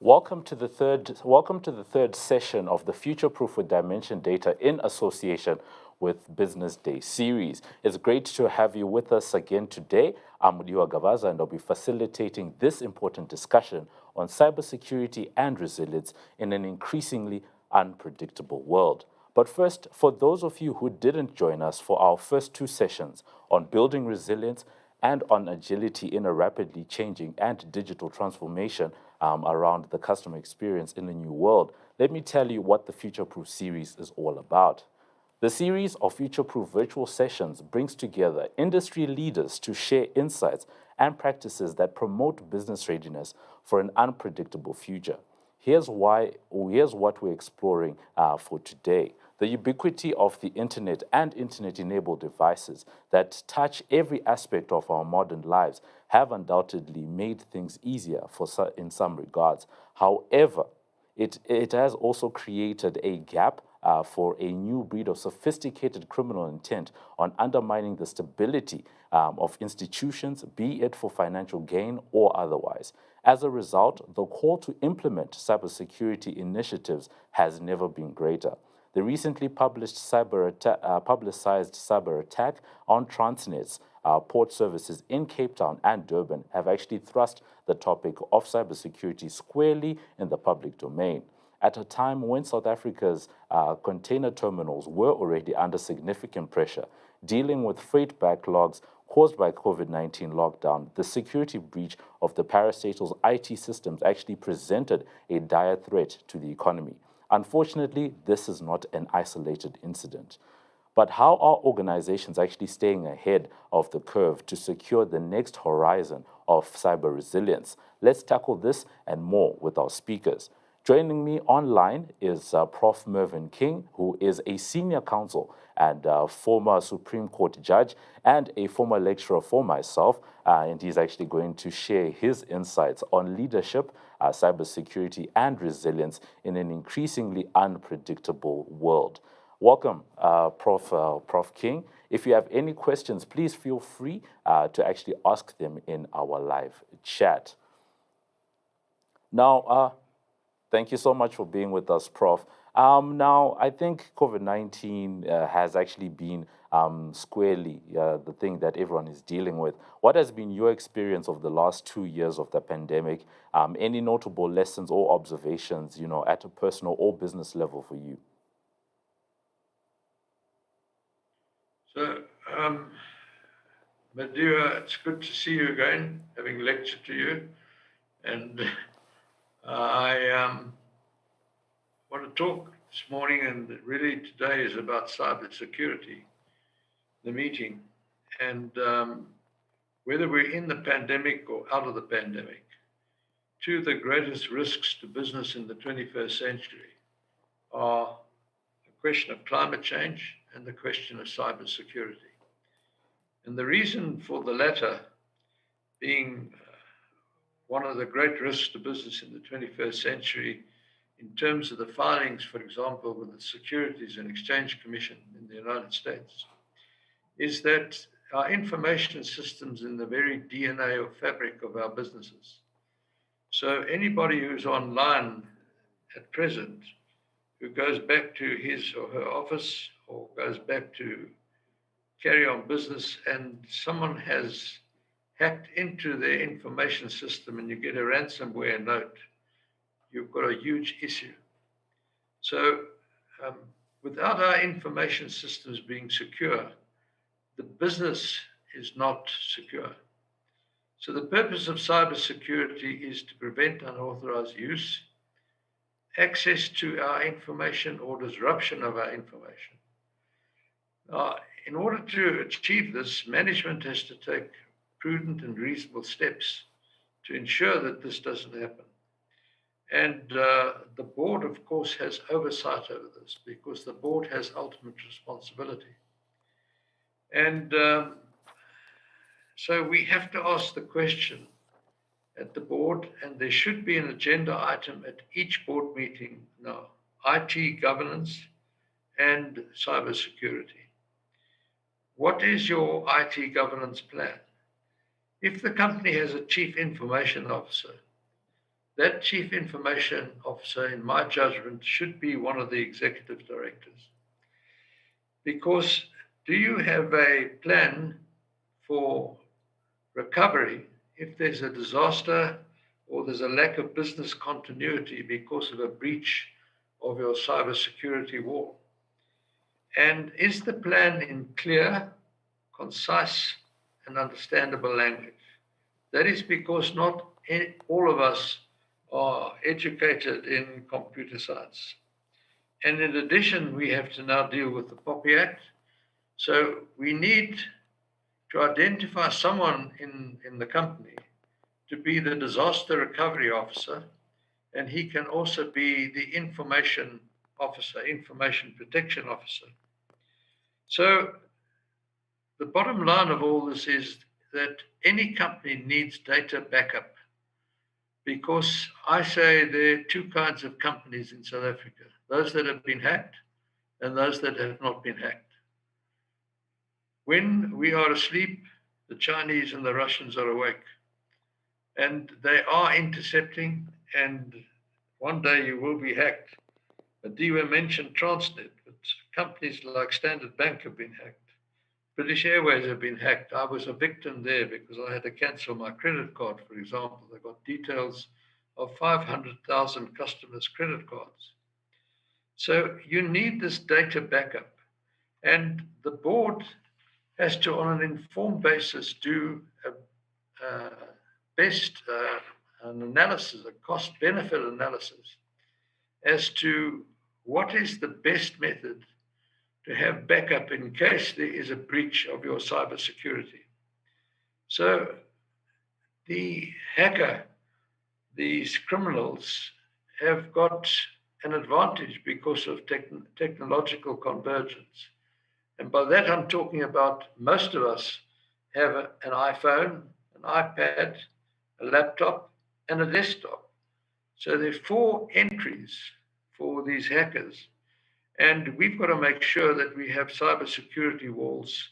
Welcome to the third session of the Future Proof with Dimension Data in association with Business Day series. It's great to have you with us again today. I'm Mudiwa Gavaza and I'll be facilitating this important discussion on cybersecurity and resilience in an increasingly unpredictable world. But first, for those of you who didn't join us for our first two sessions on building resilience and on agility in a rapidly changing and digital transformation around the customer experience in the new world, let me tell you what the Future Proof series is all about. The series of Future Proof virtual sessions brings together industry leaders to share insights and practices that promote business readiness for an unpredictable future. Here's what we're exploring for today. The ubiquity of the internet and internet-enabled devices that touch every aspect of our modern lives have undoubtedly made things easier in some regards. However, it has also created a gap for a new breed of sophisticated criminal intent on undermining the stability of institutions, be it for financial gain or otherwise. As a result, the call to implement cybersecurity initiatives has never been greater. The recently publicized cyber attack on Transnet's port services in Cape Town and Durban have actually thrust the topic of cybersecurity squarely in the public domain. At a time when South Africa's container terminals were already under significant pressure, dealing with freight backlogs caused by COVID-19 lockdown, the security breach of the parastatal's IT systems actually presented a dire threat to the economy. Unfortunately, this is not an isolated incident. But how are organizations actually staying ahead of the curve to secure the next horizon of cyber resilience? Let's tackle this and more with our speakers. Joining me online is Prof. Mervyn King, who is a senior counsel and former Supreme Court judge and a former lecturer for myself, and he's actually going to share his insights on leadership, cybersecurity, and resilience in an increasingly unpredictable world. Welcome, Prof. King. If you have any questions, please feel free to actually ask them in our live chat. Now, thank you so much for being with us, Prof. Now, I think COVID-19 has actually been squarely the thing that everyone is dealing with. What has been your experience of the last 2 years of the pandemic? Any notable lessons or observations, at a personal or business level for you? So, Madhura, it's good to see you again, having lectured to you. And I want to talk this morning, and really today is about cybersecurity, the meeting, and whether we're in the pandemic or out of the pandemic. Two of the greatest risks to business in the 21st century are the question of climate change and the question of cybersecurity. And the reason for the latter being one of the great risks to business in the 21st century in terms of the filings, for example, with the Securities and Exchange Commission in the United States, is that our information systems in the very DNA or fabric of our businesses. So anybody who's online at present, who goes back to his or her office or goes back to carry on business and someone has hacked into their information system and you get a ransomware note, you've got a huge issue. So without our information systems being secure, the business is not secure. So the purpose of cybersecurity is to prevent unauthorized use, access to our information, or disruption of our information. In order to achieve this, management has to take prudent and reasonable steps to ensure that this doesn't happen. And the board, of course, has oversight over this because the board has ultimate responsibility. And so we have to ask the question at the board, and there should be an agenda item at each board meeting now: IT governance and cybersecurity. What is your IT governance plan? If the company has a chief information officer that chief information officer, in my judgment, should be one of the executive directors. Because do you have a plan for recovery if there's a disaster or there's a lack of business continuity because of a breach of your cybersecurity wall? And is the plan in clear, concise, and understandable language? That is because not all of us are educated in computer science. And in addition, we have to now deal with the POPI Act. So we need to identify someone in the company to be the disaster recovery officer, and he can also be the information officer, information protection officer. So the bottom line of all this is that any company needs data backup, because I say there are two kinds of companies in South Africa: those that have been hacked and those that have not been hacked. When we are asleep, the Chinese and the Russians are awake, and they are intercepting, and one day you will be hacked. Adiwa mentioned Transnet, but companies like Standard Bank have been hacked. British Airways have been hacked. I was a victim there because I had to cancel my credit card, for example. They got details of 500,000 customers' credit cards. So you need this data backup. And the board has to, on an informed basis, do an analysis, a cost-benefit analysis, as to what is the best method to have backup in case there is a breach of your cybersecurity. So the hacker, these criminals, have got an advantage because of technological convergence. And by that, I'm talking about most of us have an iPhone, an iPad, a laptop, and a desktop. So there are 4 entries for these hackers. And we've got to make sure that we have cybersecurity walls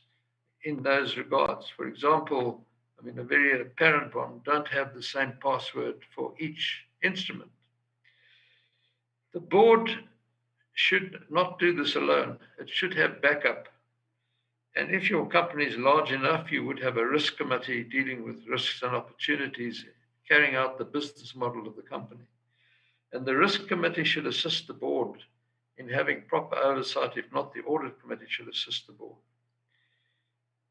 in those regards. For example, I mean, a very apparent one: don't have the same password for each instrument. The board should not do this alone. It should have backup. And if your company is large enough, you would have a risk committee dealing with risks and opportunities, carrying out the business model of the company. And the risk committee should assist the board in having proper oversight. If not, the audit committee should assist the board.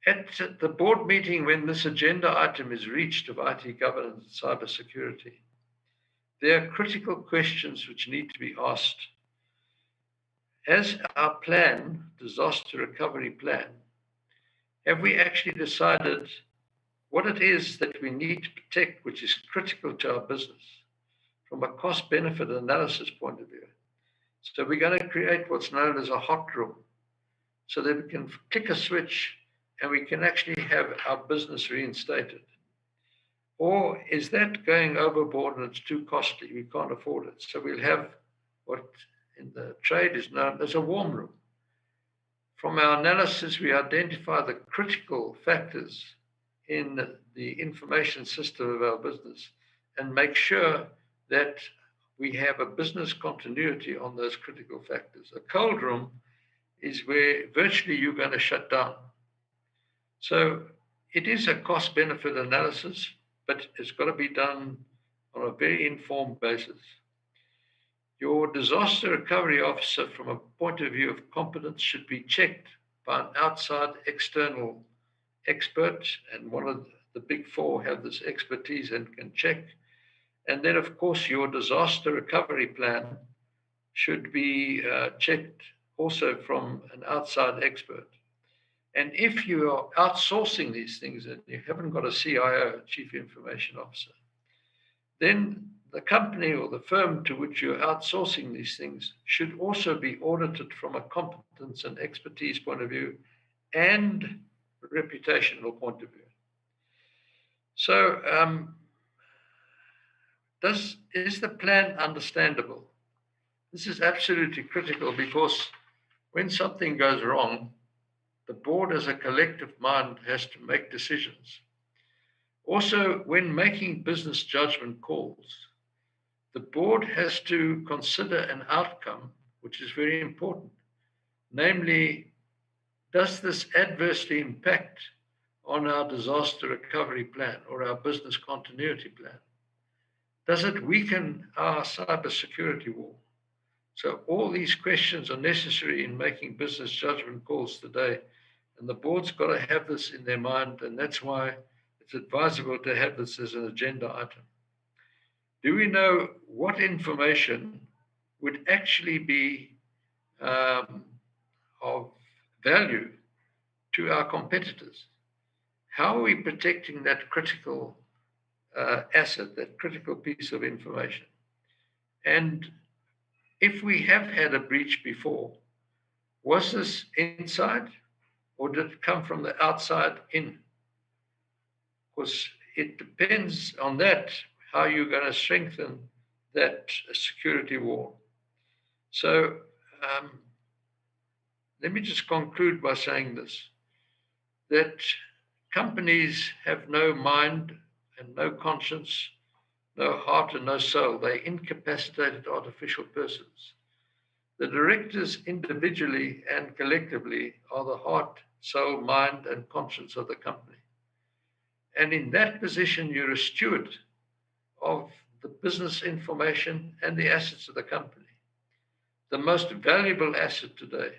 At the board meeting, when this agenda item is reached of IT governance and cybersecurity, there are critical questions which need to be asked. As our plan, disaster recovery plan, have we actually decided what it is that we need to protect, which is critical to our business from a cost-benefit analysis point of view? So we're going to create what's known as a hot room, so that we can click a switch and we can actually have our business reinstated. Or is that going overboard and it's too costly? We can't afford it. So we'll have what in the trade is known as a warm room. From our analysis, we identify the critical factors in the information system of our business and make sure that we have a business continuity on those critical factors. A cold room is where virtually you're going to shut down. So it is a cost-benefit analysis, but it's got to be done on a very informed basis. Your disaster recovery officer, from a point of view of competence, should be checked by an outside external expert, and one of the big 4 have this expertise and can check. And then, of course, your disaster recovery plan should be checked also from an outside expert. And if you are outsourcing these things and you haven't got a CIO, Chief Information Officer, then the company or the firm to which you're outsourcing these things should also be audited from a competence and expertise point of view and reputational point of view. So is the plan understandable? This is absolutely critical, because when something goes wrong, the board as a collective mind has to make decisions. Also, when making business judgment calls, the board has to consider an outcome which is very important. Namely, does this adversely impact on our disaster recovery plan or our business continuity plan? Does it weaken our cybersecurity wall? So all these questions are necessary in making business judgment calls today. And the board's got to have this in their mind. And that's why it's advisable to have this as an agenda item. Do we know what information would actually be of value to our competitors? How are we protecting that critical asset, that critical piece of information? And if we have had a breach before, was this inside or did it come from the outside in? Because it depends on that, how you're going to strengthen that security wall. So let me just conclude by saying this, that companies have no mind and no conscience, no heart and no soul. They're incapacitated artificial persons. The directors individually and collectively are the heart, soul, mind, and conscience of the company. And in that position, you're a steward of the business information and the assets of the company. The most valuable asset today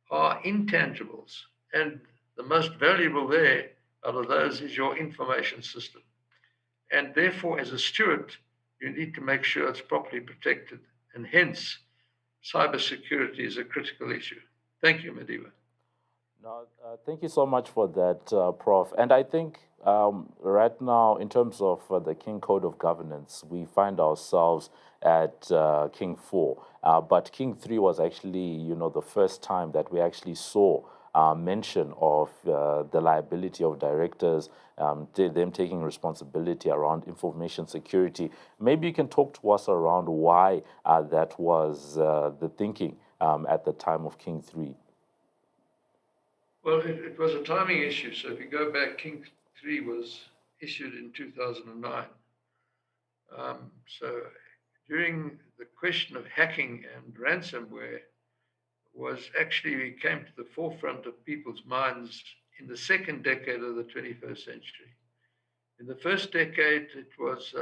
are intangibles, and the most valuable there out of those is your information system. And therefore, as a steward, you need to make sure it's properly protected, and hence, cybersecurity is a critical issue. Thank you, Madiba. No, thank you so much for that, Prof. And I think right now, in terms of the King Code of Governance, we find ourselves at King 4. But King 3 was actually, the first time that we actually saw mention of the liability of directors, them taking responsibility around information security. Maybe you can talk to us around why that was the thinking at the time of King 3. Well, it was a timing issue. So if you go back, King 3 was issued in 2009. So during the question of hacking and ransomware was actually came to the forefront of people's minds in the second decade of the 21st century. In the first decade, it was,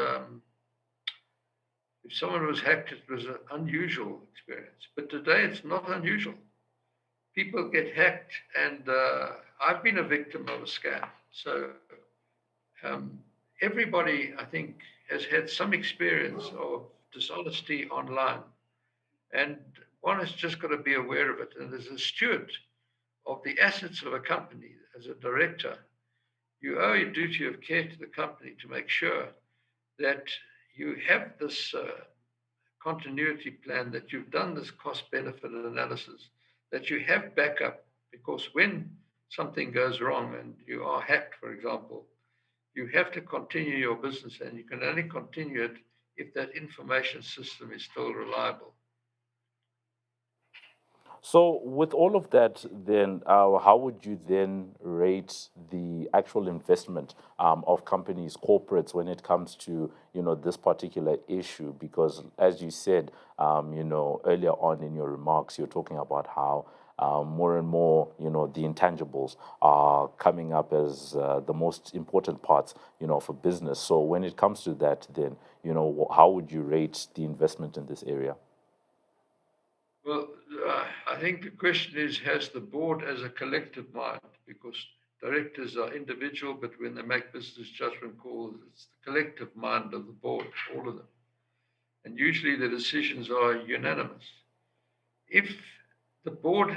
if someone was hacked, it was an unusual experience. But today, it's not unusual. People get hacked, and I've been a victim of a scam. So everybody, I think, has had some experience of dishonesty online. And one has just got to be aware of it. And as a steward of the assets of a company, as a director, you owe a duty of care to the company to make sure that you have this continuity plan, that you've done this cost-benefit analysis, that you have backup, because when something goes wrong and you are hacked, for example, you have to continue your business, and you can only continue it if that information system is still reliable. So, with all of that, then how would you then rate the actual investment of companies, corporates, when it comes to this particular issue? Because, as you said, earlier on in your remarks, you're talking about how more and more, the intangibles are coming up as the most important parts, for business. So, when it comes to that, then how would you rate the investment in this area? Well, I think the question is, has the board as a collective mind? Because directors are individual, but when they make business judgment calls, it's the collective mind of the board, all of them. And usually the decisions are unanimous. If the board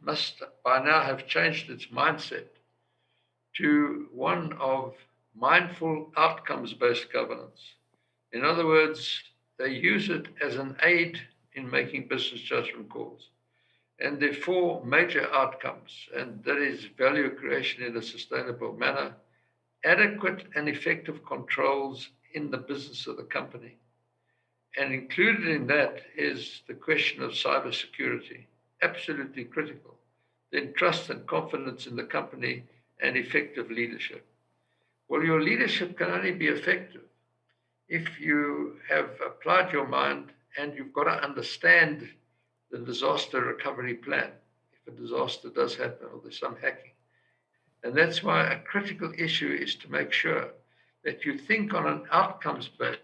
must by now have changed its mindset to one of mindful outcomes-based governance. In other words, they use it as an aid in making business judgment calls. And there are four major outcomes, and that is value creation in a sustainable manner, adequate and effective controls in the business of the company. And included in that is the question of cybersecurity, absolutely critical. Then trust and confidence in the company and effective leadership. Well, your leadership can only be effective if you have applied your mind and you've got to understand the disaster recovery plan, if a disaster does happen or there's some hacking. And that's why a critical issue is to make sure that you think on an outcomes basis.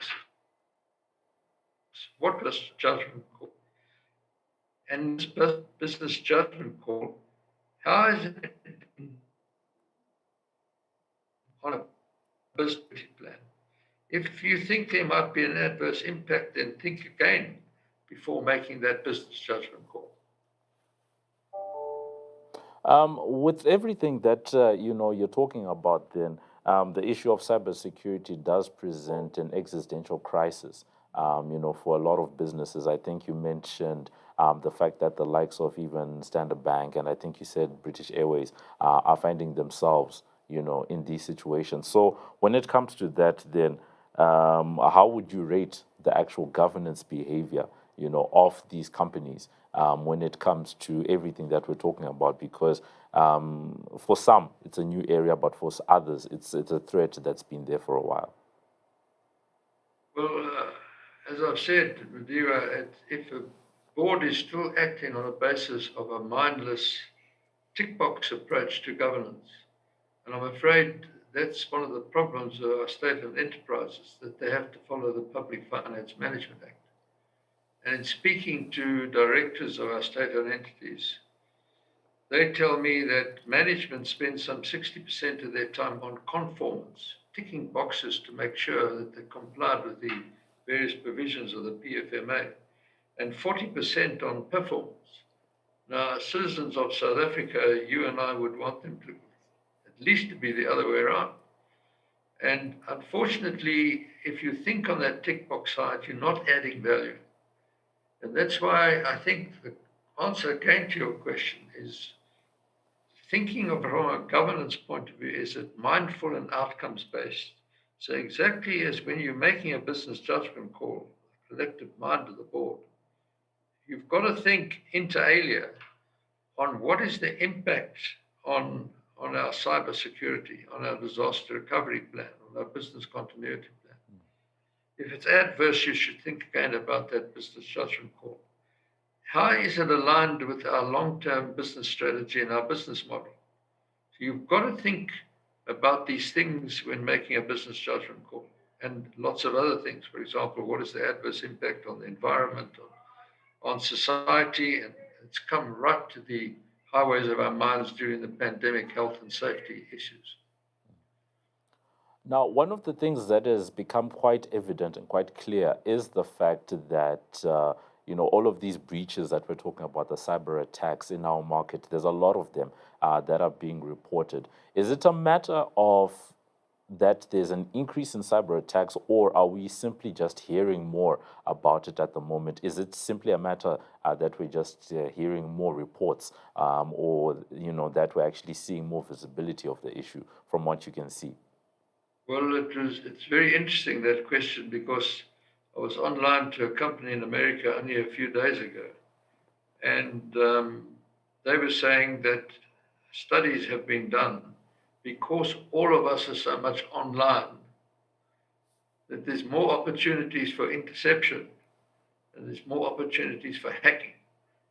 What was judgment call? And this business judgment call, how is it on a business plan? If you think there might be an adverse impact, then think again before making that business judgment call. With everything that you're talking about, then the issue of cybersecurity does present an existential crisis. For a lot of businesses, I think you mentioned the fact that the likes of even Standard Bank and I think you said British Airways are finding themselves, in these situations. So when it comes to that, then how would you rate the actual governance behavior, of these companies when it comes to everything that we're talking about? Because for some, it's a new area, but for others, it's a threat that's been there for a while. Well, as I've said, Madiwa, if a board is still acting on a basis of a mindless tick box approach to governance, and I'm afraid that's one of the problems of our state-owned enterprises, that they have to follow the Public Finance Management Act. And in speaking to directors of our state-owned entities, they tell me that management spends some 60% of their time on conformance, ticking boxes to make sure that they complied with the various provisions of the PFMA, and 40% on performance. Now, citizens of South Africa, you and I would want them to at least to be the other way around. And unfortunately, if you think on that tick box side, you're not adding value. And that's why I think the answer again to your question is thinking of from a governance point of view, is it mindful and outcomes based? So exactly as when you're making a business judgment call, collective mind of the board, you've got to think inter alia on what is the impact on our cybersecurity, on our disaster recovery plan, on our business continuity plan. If it's adverse, you should think again about that business judgment call. How is it aligned with our long-term business strategy and our business model? So you've got to think about these things when making a business judgment call, and lots of other things. For example, what is the adverse impact on the environment, on society? And it's come right to the highways of our minds during the pandemic, health and safety issues. Now, one of the things that has become quite evident and quite clear is the fact that, all of these breaches that we're talking about, the cyber attacks in our market, there's a lot of them that are being reported. Is it a matter of that there's an increase in cyber attacks, or are we simply just hearing more about it at the moment? Is it simply a matter that we're just hearing more reports, or that we're actually seeing more visibility of the issue from what you can see? Well, it's very interesting, that question, because I was online to a company in America only a few days ago, and they were saying that studies have been done because all of us are so much online, that there's more opportunities for interception and there's more opportunities for hacking.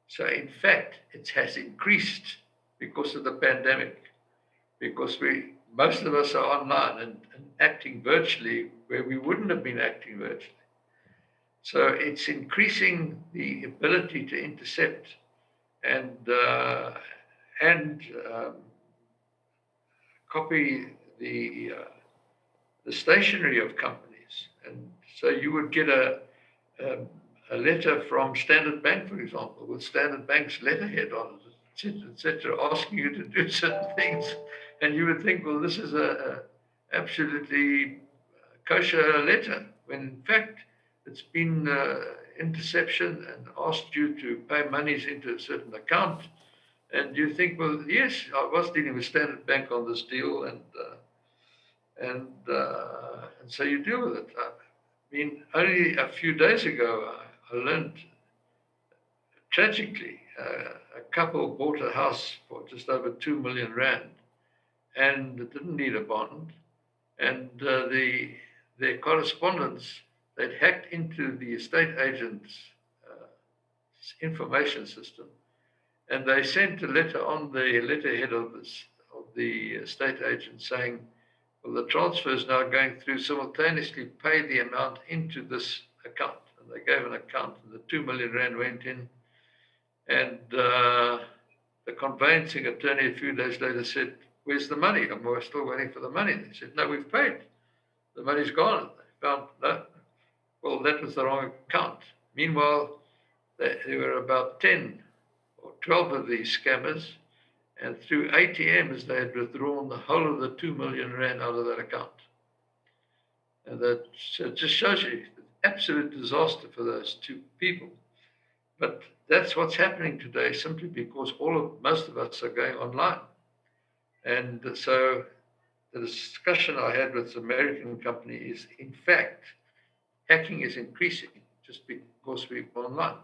So in fact, it has increased because of the pandemic, because most of us are online and acting virtually where we wouldn't have been acting virtually. So it's increasing the ability to intercept and copy the stationery of companies. And so you would get a letter from Standard Bank, for example, with Standard Bank's letterhead on it, etc., asking you to do certain things. And you would think, well, this is a absolutely kosher letter, when in fact it's been interception and asked you to pay monies into a certain account. And you think, well, yes, I was dealing with Standard Bank on this deal, and so you deal with it. I mean, only a few days ago, I learned tragically, a couple bought a house for just over 2 million rand, and it didn't need a bond. And the their correspondence, they'd hacked into the estate agent's information system, and they sent a letter on the letterhead of the estate agent saying, well, the transfer is now going through, simultaneously pay the amount into this account. And they gave an account, and the 2 million rand went in. And the conveyancing attorney a few days later said, where's the money? And we're still waiting for the money. They said, no, we've paid. The money's gone. They found, no. Well, that was the wrong account. Meanwhile, there were about 10 or 12 of these scammers, and through ATMs, they had withdrawn the whole of the 2 million rand out of that account. And that just shows you absolute disaster for those two people. But that's what's happening today, simply because most of us are going online. And so the discussion I had with the American company is, in fact, hacking is increasing just because we're online.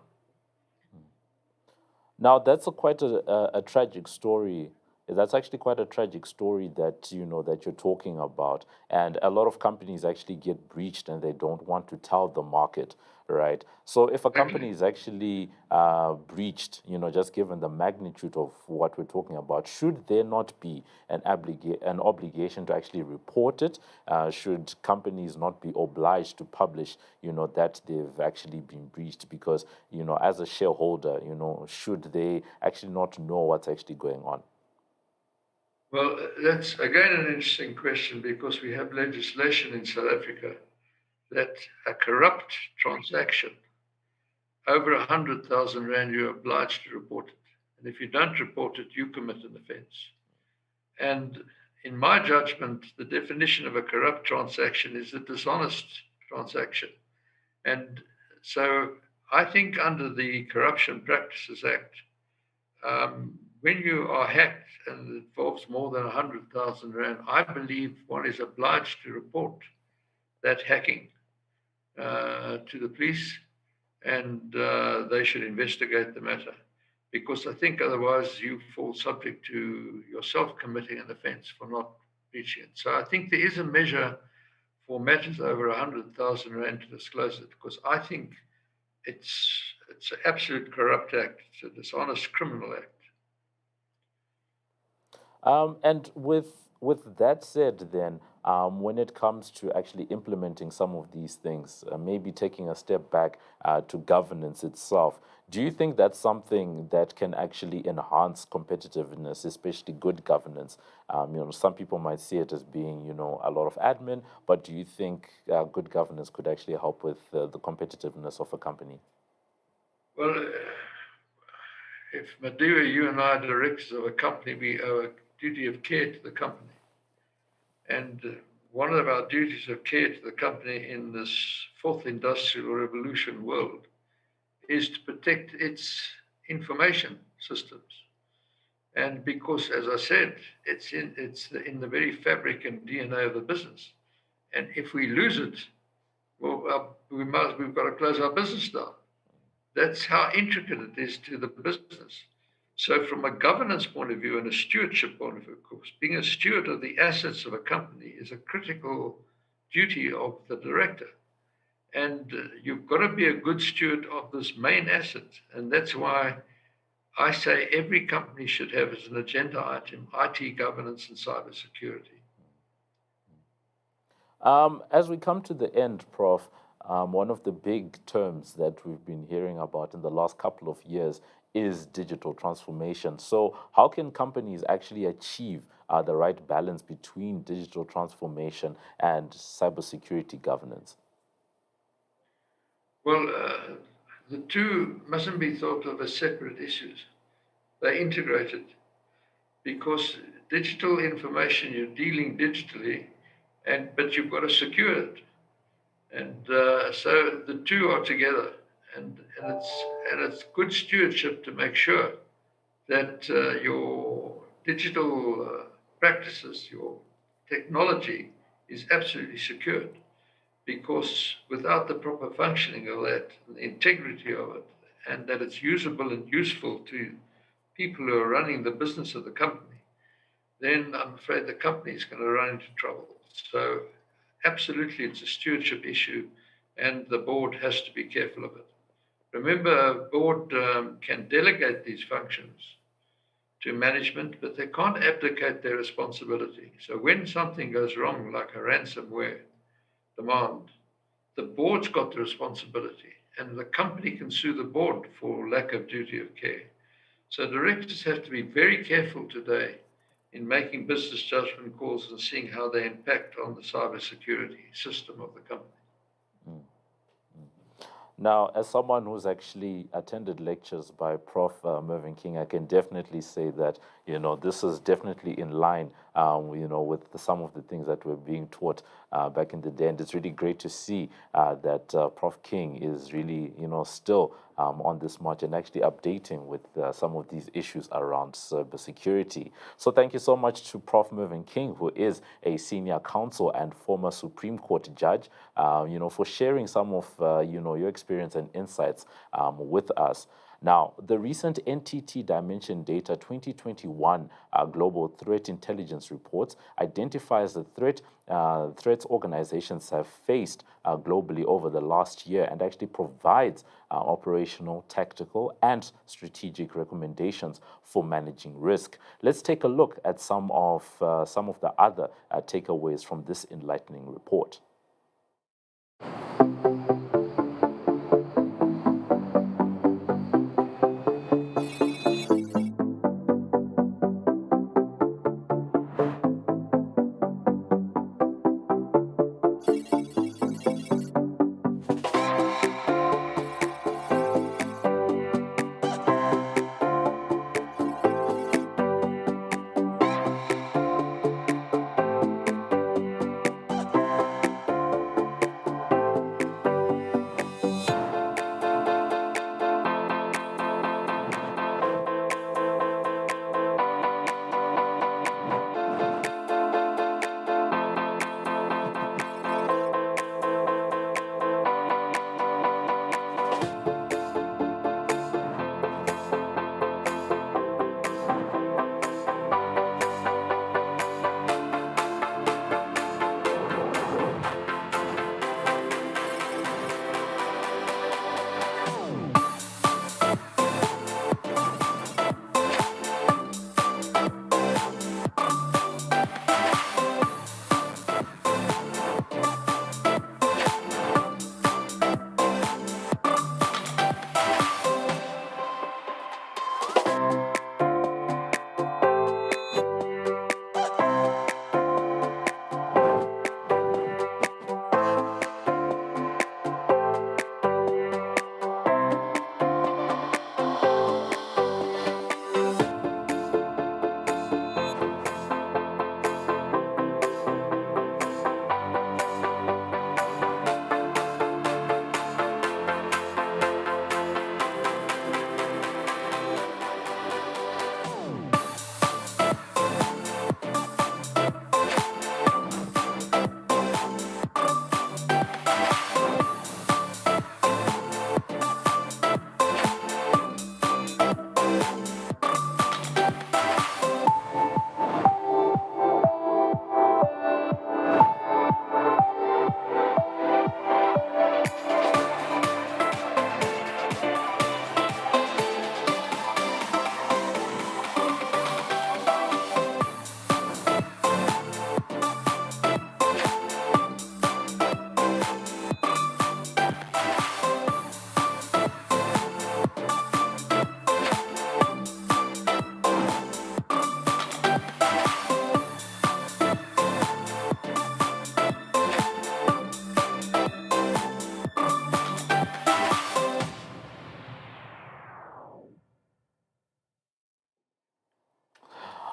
Now, that's quite a tragic story. That's actually quite a tragic story that that you're talking about, and a lot of companies actually get breached and they don't want to tell the market, right? So if a company is actually breached, just given the magnitude of what we're talking about, should there not be an obligation to actually report it? Should companies not be obliged to publish, that they've actually been breached? Because as a shareholder, should they actually not know what's actually going on? Well, that's again an interesting question, because we have legislation in South Africa that a corrupt transaction over 100,000 rand, you're obliged to report it. And if you don't report it, you commit an offense. And in my judgment, the definition of a corrupt transaction is a dishonest transaction. And so I think under the Corruption Practices Act, when you are hacked and it involves more than 100,000 rand, I believe one is obliged to report that hacking to the police, and they should investigate the matter, because I think otherwise you fall subject to yourself committing an offence for not breaching it. So I think there is a measure for matters over 100,000 rand to disclose it, because I think it's an absolute corrupt act. It's a dishonest criminal act. And with that said, then, when it comes to actually implementing some of these things, maybe taking a step back to governance itself, do you think that's something that can actually enhance competitiveness, especially good governance? Some people might see it as being, a lot of admin, but do you think good governance could actually help with the competitiveness of a company? Well, if Madiba, you and I are directors of a company, we owe a duty of care to the company. And one of our duties of care to the company in this fourth industrial revolution world is to protect its information systems. And because, as I said, it's in the very fabric and DNA of the business. And if we lose it, well, we've got to close our business down. That's how intricate it is to the business. So from a governance point of view and a stewardship point of view, of course, being a steward of the assets of a company is a critical duty of the director. And you've got to be a good steward of this main asset. And that's why I say every company should have as an agenda item IT governance and cybersecurity. As we come to the end, Prof, one of the big terms that we've been hearing about in the last couple of years is digital transformation. So how can companies actually achieve the right balance between digital transformation and cybersecurity governance? Well, the two mustn't be thought of as separate issues. They're integrated, because digital information, you're dealing digitally, but you've got to secure it. And so the two are together, and it's good stewardship to make sure that your digital practices, your technology is absolutely secured, because without the proper functioning of that, the integrity of it, and that it's usable and useful to people who are running the business of the company, then I'm afraid the company is going to run into trouble. So absolutely it's a stewardship issue, and the board has to be careful of it. Remember, a board can delegate these functions to management, but they can't abdicate their responsibility. So when something goes wrong, like a ransomware demand, the board's got the responsibility, and the company can sue the board for lack of duty of care. So directors have to be very careful today in making business judgment calls and seeing how they impact on the cybersecurity system of the company. Now, as someone who's actually attended lectures by Prof. Mervyn King, I can definitely say that, this is definitely in line, with some of the things that were being taught back in the day. And it's really great to see that Prof. King is really, still on this march and actually updating with some of these issues around cybersecurity. So thank you so much to Prof. Mervyn King, who is a senior counsel and former Supreme Court judge, for sharing some of, your experience and insights with us. Now, the recent NTT Dimension Data 2021 Global Threat Intelligence Reports identifies the threats organizations have faced globally over the last year, and actually provides operational, tactical, and strategic recommendations for managing risk. Let's take a look at some of the other takeaways from this enlightening report.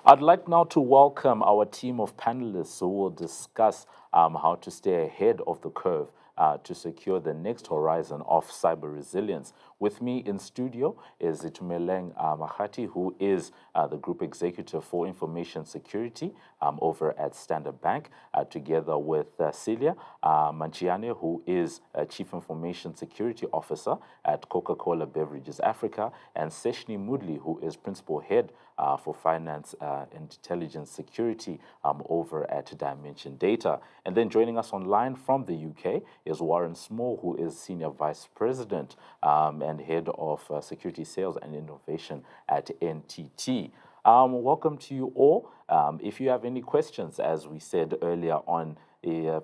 I'd like now to welcome our team of panelists who will discuss how to stay ahead of the curve to secure the next horizon of cyber resilience. With me in studio is Itumeleng Mahati, who is the Group Executive for Information Security over at Standard Bank, together with Celia Manchiane, who is Chief Information Security Officer at Coca-Cola Beverages Africa, and Seshni Mudli, who is Principal Head for Finance and Intelligence Security over at Dimension Data. And then joining us online from the UK is Warren Small, who is Senior Vice President and Head of Security Sales and Innovation at NTT. Welcome to you all. If you have any questions, as we said earlier on,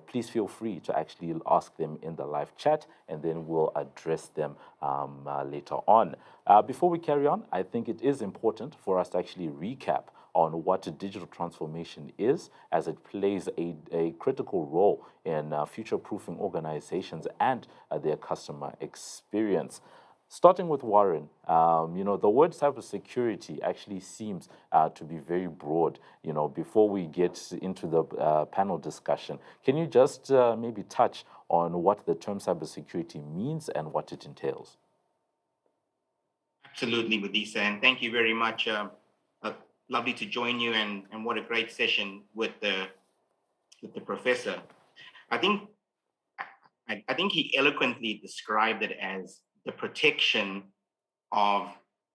please feel free to actually ask them in the live chat, and then we'll address them later on. Before we carry on, I think it is important for us to actually recap on what digital transformation is, as it plays a critical role in future-proofing organizations and their customer experience. Starting with Warren, the word cybersecurity actually seems to be very broad. Before we get into the panel discussion, can you just maybe touch on what the term cybersecurity means and what it entails? Absolutely, Budisa, and thank you very much. Lovely to join you, and what a great session with the professor. I think he eloquently described it as the protection of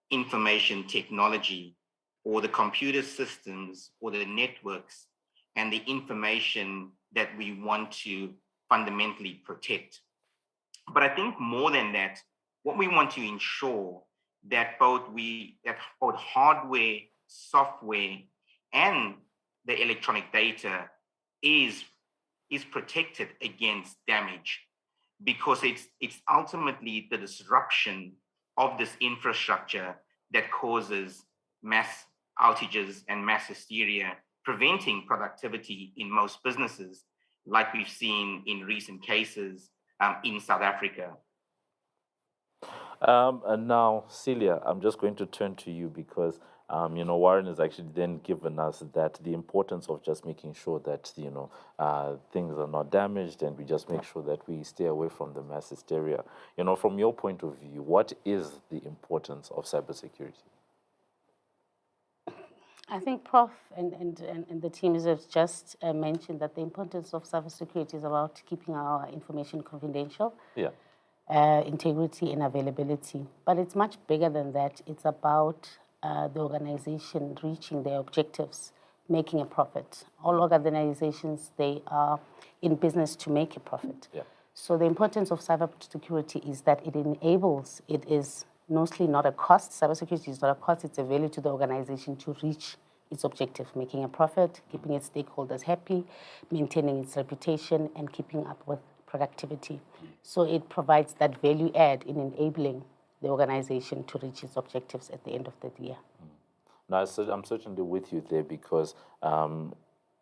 information technology, or the computer systems, or the networks, and the information that we want to fundamentally protect. But I think more than that, what we want to ensure that both hardware, software, and the electronic data is protected against damage, because it's ultimately the disruption of this infrastructure that causes mass outages and mass hysteria, preventing productivity in most businesses, like we've seen in recent cases in South Africa. And now, Celia, I'm just going to turn to you because, Warren has actually then given us that the importance of just making sure that, things are not damaged, and we just make sure that we stay away from the mass hysteria. From your point of view, what is the importance of cybersecurity? I think Prof and the team have just mentioned that the importance of cybersecurity is about keeping our information confidential. Yeah. Integrity and availability. But it's much bigger than that. It's about the organization reaching their objectives, making a profit. All organizations, they are in business to make a profit. Yeah. So the importance of cybersecurity is that it enables, it is mostly not a cost. Cybersecurity is not a cost, it's a value to the organization to reach its objective, making a profit, keeping its stakeholders happy, maintaining its reputation, and keeping up with productivity. So it provides that value add in enabling the organization to reach its objectives at the end of the year. Now, I'm certainly with you there, because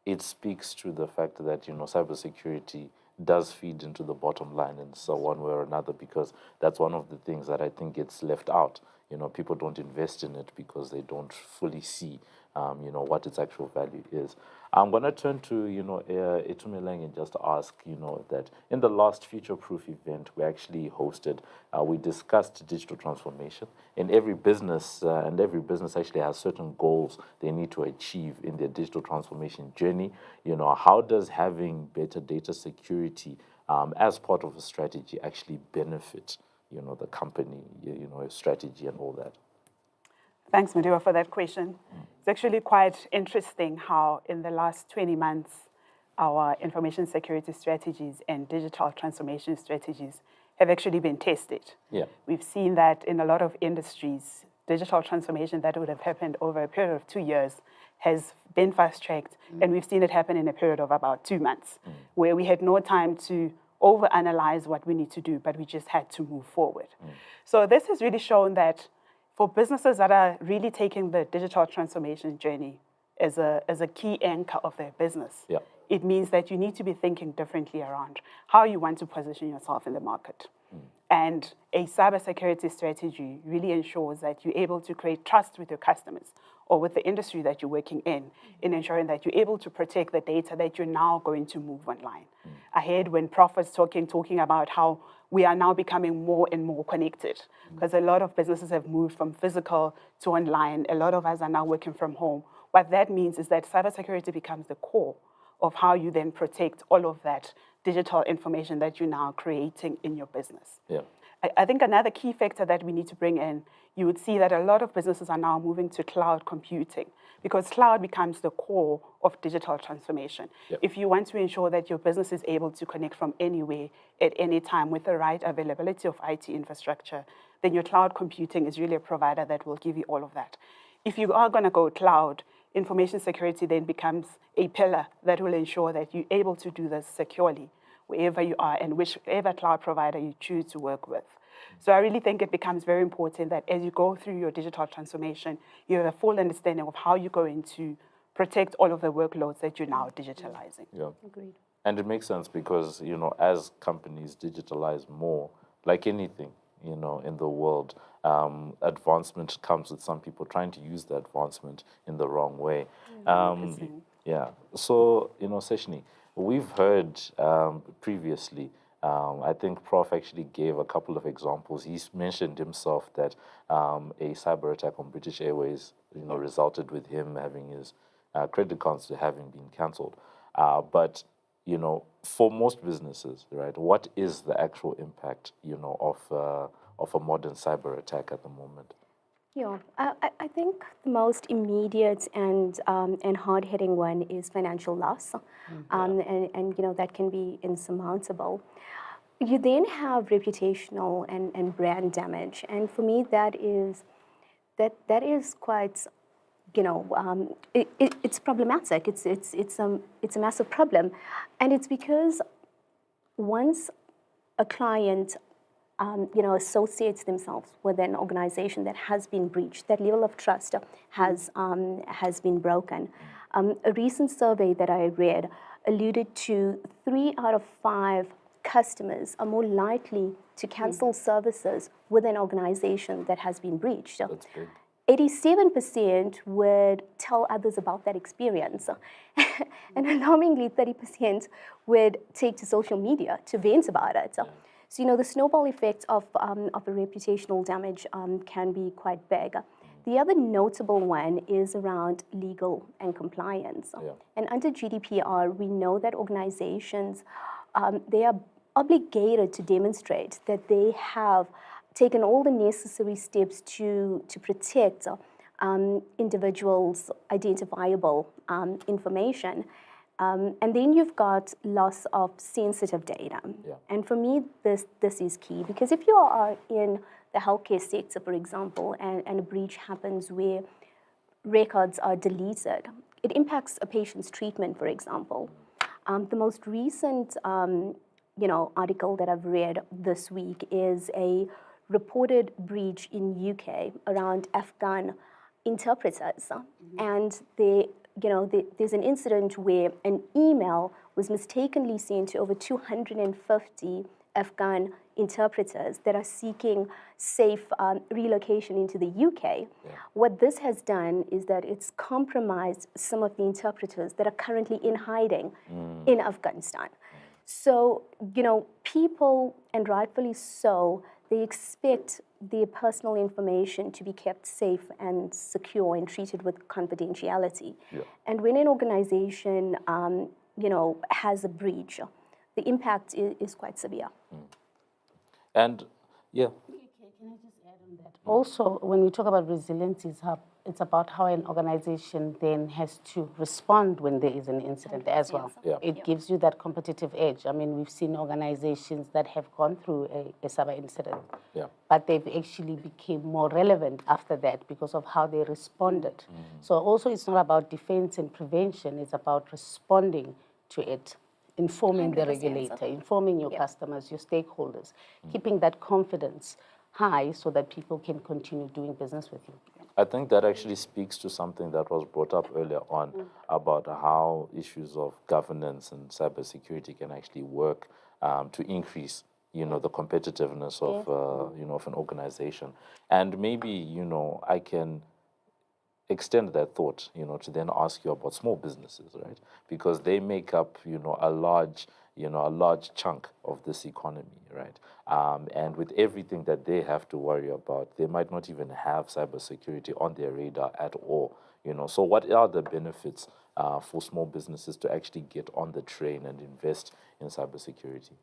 it speaks to the fact that, cybersecurity does feed into the bottom line in so one way or another, because that's one of the things that I think gets left out. People don't invest in it because they don't fully see, what its actual value is. I'm going to turn to, Itumeleng and just ask, that in the last Future Proof event we actually hosted, we discussed digital transformation. In every business, and every business actually has certain goals they need to achieve in their digital transformation journey. How does having better data security as part of a strategy actually benefit, the company, strategy and all that? Thanks, Madiwa, for that question. It's actually quite interesting how in the last 20 months, our information security strategies and digital transformation strategies have actually been tested. Yeah. We've seen that in a lot of industries, digital transformation that would have happened over a period of 2 years has been fast-tracked, and we've seen it happen in a period of about 2 months, where we had no time to overanalyze what we need to do, but we just had to move forward. So this has really shown that for businesses that are really taking the digital transformation journey as a key anchor of their business, Yeah. it means that you need to be thinking differently around how you want to position yourself in the market. And a cybersecurity strategy really ensures that you're able to create trust with your customers or with the industry that you're working in ensuring that you're able to protect the data that you're now going to move online. I heard when Prof was talking about how we are now becoming more and more connected because a lot of businesses have moved from physical to online. A lot of us are now working from home. What that means is that cybersecurity becomes the core of how you then protect all of that digital information that you're now creating in your business. Yeah. I think another key factor that we need to bring in, you would see that a lot of businesses are now moving to cloud computing because cloud becomes the core of digital transformation. Yep. If you want to ensure that your business is able to connect from anywhere at any time with the right availability of IT infrastructure, then your cloud computing is really a provider that will give you all of that. If you are going to go cloud, information security then becomes a pillar that will ensure that you're able to do this securely wherever you are and whichever cloud provider you choose to work with. So I really think it becomes very important that as you go through your digital transformation, you have a full understanding of how you're going to protect all of the workloads that you're now digitalizing. Yeah. Agreed. And it makes sense because, as companies digitalize more, like anything, in the world, advancement comes with some people trying to use the advancement in the wrong way. Yeah. So, Seshni, we've heard previously, I think Prof actually gave a couple of examples. He's mentioned himself that a cyber attack on British Airways, resulted with him having his credit cards having been cancelled. But for most businesses, right, what is the actual impact, of a modern cyber attack at the moment? Yeah, I think the most immediate and hard-hitting one is financial loss, and that can be insurmountable. You then have reputational and brand damage, and for me that is quite, it's problematic. It's a massive problem, and it's because once a client associates themselves with an organization that has been breached, that level of trust has been broken. A recent survey that I read alluded to 3 out of 5 customers are more likely to cancel services with an organization that has been breached. That's big. 87% would tell others about that experience. And alarmingly, 30% would take to social media to vent about it. Yeah. So, the snowball effect of a reputational damage can be quite big. The other notable one is around legal and compliance. Yeah. And under GDPR, we know that organizations, they are obligated to demonstrate that they have taken all the necessary steps to protect individuals' identifiable information. And then you've got loss of sensitive data. Yeah. And for me, this is key, because if you are in the healthcare sector, for example, and a breach happens where records are deleted, it impacts a patient's treatment, for example. The most recent article that I've read this week is a reported breach in UK around Afghan interpreters. And there's an incident where an email was mistakenly sent to over 250 Afghan interpreters that are seeking safe relocation into the UK. Yeah. What this has done is that it's compromised some of the interpreters that are currently in hiding in Afghanistan. So, people, and rightfully so, they expect their personal information to be kept safe and secure and treated with confidentiality. Yeah. And when an organization, has a breach, the impact is quite severe. And, yeah. Can I just add on that? Also, when we talk about resilience, it's about how an organization then has to respond when there is an incident as well. Yeah. It gives you that competitive edge. I mean, we've seen organizations that have gone through a cyber incident, Yeah. but they've actually became more relevant after that because of how they responded. So also it's not about defense and prevention, it's about responding to it, informing the 100%. regulator, informing your customers, your stakeholders, keeping that confidence high so that people can continue doing business with you. I think that actually speaks to something that was brought up earlier on about how issues of governance and cybersecurity can actually work to increase the competitiveness of, of an organization. And maybe, I can extend that thought, to then ask you about small businesses, right? Because they make up, a large chunk of this economy, right? And with everything that they have to worry about, they might not even have cybersecurity on their radar at all, So what are the benefits for small businesses to actually get on the train and invest in cybersecurity?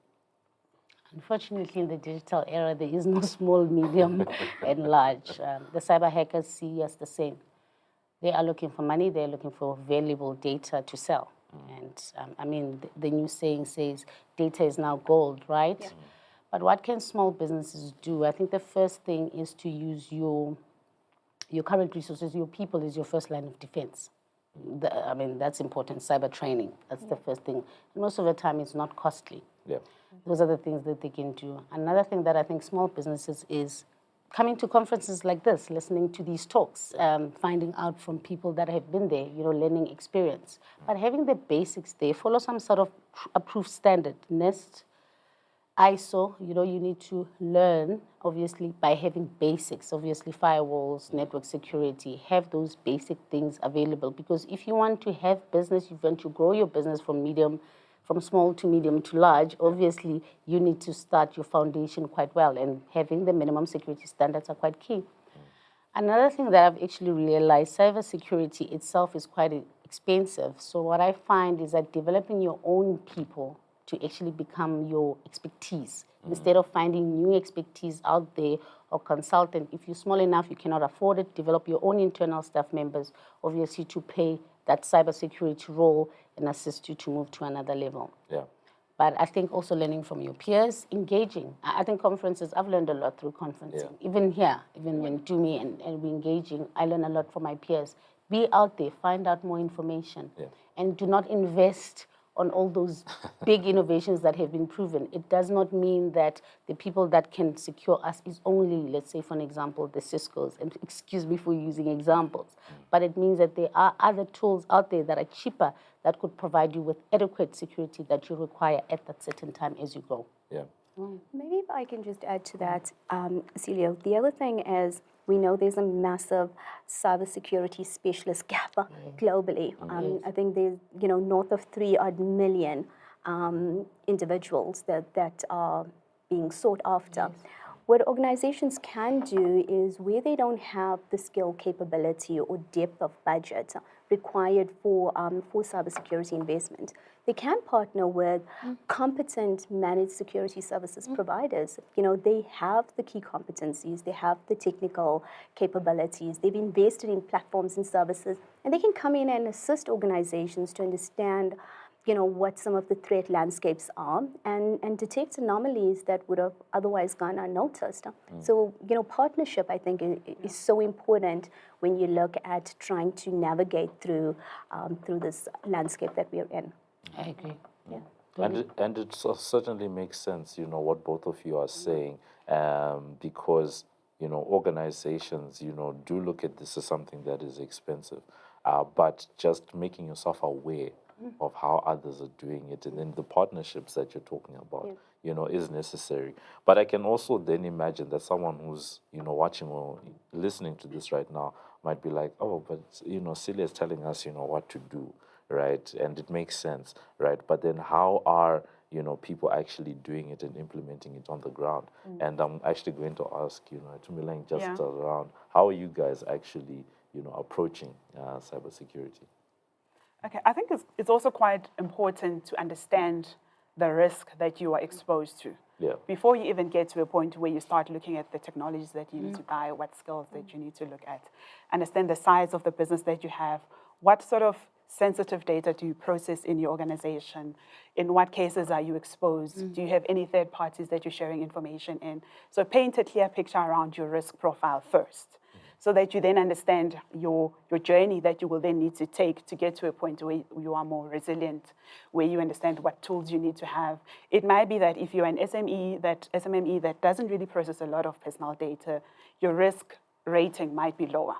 Unfortunately, in the digital era, there is no small, medium, and large. The cyber hackers see us the same. They are looking for money. They're looking for valuable data to sell. And the new saying says, data is now gold, right? Yeah. But what can small businesses do? I think the first thing is to use your current resources. Your people is your first line of defense. That's important. Cyber training, that's the first thing. And most of the time, it's not costly. Yeah. Those are the things that they can do. Another thing that I think small businesses is coming to conferences like this, listening to these talks, finding out from people that have been there, learning experience. But having the basics there, follow some sort of approved standard, NIST, ISO, you need to learn, obviously, by having basics, obviously, firewalls, network security, have those basic things available. Because if you want to have business, you want to grow your business from small to medium to large, obviously, you need to start your foundation quite well, and having the minimum security standards are quite key. Another thing that I've actually realized, cybersecurity itself is quite expensive. So what I find is that developing your own people to actually become your expertise, instead of finding new expertise out there or consultant. If you're small enough, you cannot afford it, develop your own internal staff members, obviously, to play that cybersecurity role and assist you to move to another level. Yeah. But I think also learning from your peers, engaging. I think conferences, I've learned a lot through conferencing. Yeah. Even here, even when do me and we're engaging, I learn a lot from my peers. Be out there, find out more information. Yeah. And do not invest on all those big innovations that have been proven. It does not mean that the people that can secure us is only, let's say, for an example, the Ciscos, and excuse me for using examples, but it means that there are other tools out there that are cheaper that could provide you with adequate security that you require at that certain time as you go. Yeah. Maybe if I can just add to that, Celia, the other thing is we know there's a massive cybersecurity specialist gap globally. I think there's north of 3 odd million individuals that are being sought after. Yes. What organizations can do is where they don't have the skill, capability, or depth of budget required for cybersecurity investment, they can partner with competent managed security services providers. They have the key competencies, they have the technical capabilities, they've invested in platforms and services, and they can come in and assist organizations to understand what some of the threat landscapes are and detect anomalies that would have otherwise gone unnoticed. So, partnership, I think, is so important when you look at trying to navigate through this landscape that we're in. I agree. Yeah. And it certainly makes sense, what both of you are saying, because, organizations, do look at this as something that is expensive, but just making yourself aware of how others are doing it, and then the partnerships that you're talking about, is necessary. But I can also then imagine that someone who's, watching or listening to this right now might be like, oh, but, Celia is telling us, what to do, right? And it makes sense, right? But then how are, people actually doing it and implementing it on the ground? And I'm actually going to ask, Tumilang, just around how are you guys actually, approaching cybersecurity? Okay, I think it's also quite important to understand the risk that you are exposed to. Yeah. Before you even get to a point where you start looking at the technologies that you need to buy, what skills that you need to look at, understand the size of the business that you have, what sort of sensitive data do you process in your organization, in what cases are you exposed, do you have any third parties that you're sharing information in? So paint a clear picture around your risk profile first, so that you then understand your journey that you will then need to take to get to a point where you are more resilient, where you understand what tools you need to have. It might be that if you're an SME that doesn't really process a lot of personal data, your risk rating might be lower.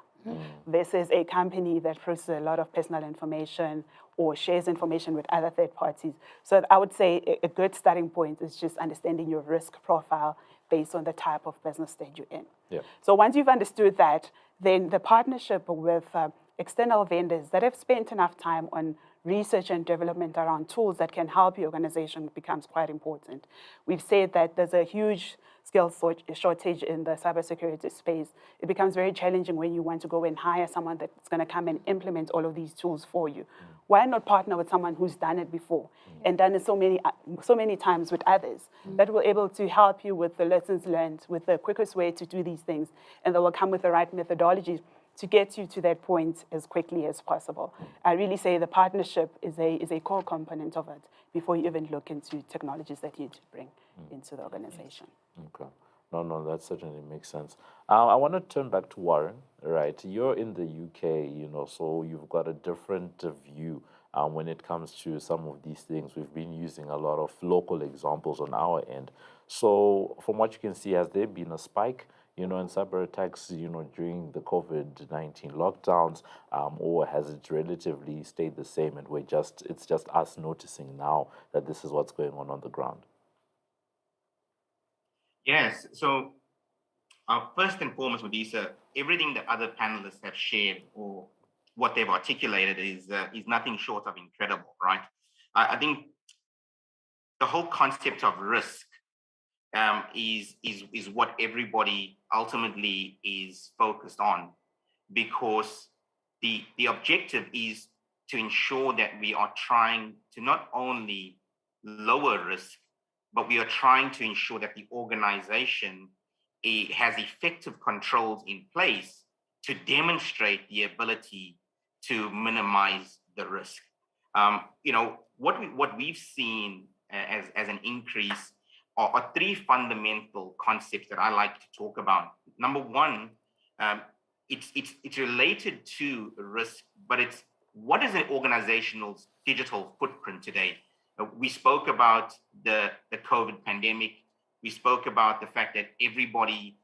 versus a company that processes a lot of personal information or shares information with other third parties. So I would say a good starting point is just understanding your risk profile based on the type of business that you're in. Yeah. So once you've understood that, then the partnership with external vendors that have spent enough time on research and development around tools that can help your organization becomes quite important. We've said that there's a huge skill shortage in the cybersecurity space. It becomes very challenging when you want to go and hire someone that's going to come and implement all of these tools for you. Why not partner with someone who's done it before and done it so many times with others that will able to help you with the lessons learned, with the quickest way to do these things, and that will come with the right methodologies to get you to that point as quickly as possible. I really say the partnership is a core component of it before you even look into technologies that you need to bring into the organization. Okay. No, that certainly makes sense. I want to turn back to Warren, right? You're in the UK, so you've got a different view when it comes to some of these things. We've been using a lot of local examples on our end. So from what you can see, has there been a spike, in cyber attacks, during the COVID-19 lockdowns, or has it relatively stayed the same and it's just us noticing now that this is what's going on the ground? Yes. So first and foremost, Modisa, everything that other panelists have shared or what they've articulated is nothing short of incredible, right? I think the whole concept of risk is what everybody ultimately is focused on, because the objective is to ensure that we are trying to not only lower risk, but we are trying to ensure that the organization has effective controls in place to demonstrate the ability to minimize the risk. What we've seen as an increase are three fundamental concepts that I like to talk about. Number one, it's related to risk, but it's what is an organization's digital footprint today? We spoke about the COVID pandemic. We spoke about the fact that everybody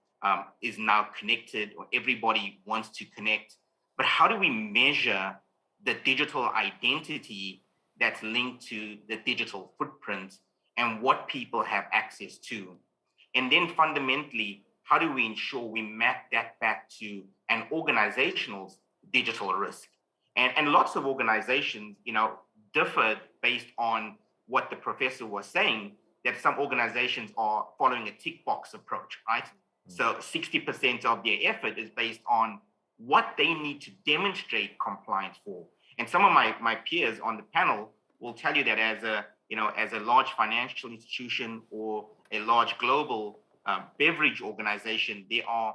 is now connected, or everybody wants to connect. But how do we measure the digital identity that's linked to the digital footprint and what people have access to? And then fundamentally, how do we ensure we map that back to an organization's digital risk? And lots of organizations, differ based on what the professor was saying, that some organizations are following a tick box approach, right? So 60% of their effort is based on what they need to demonstrate compliance for. And some of my peers on the panel will tell you that as a large financial institution or a large global beverage organization, there are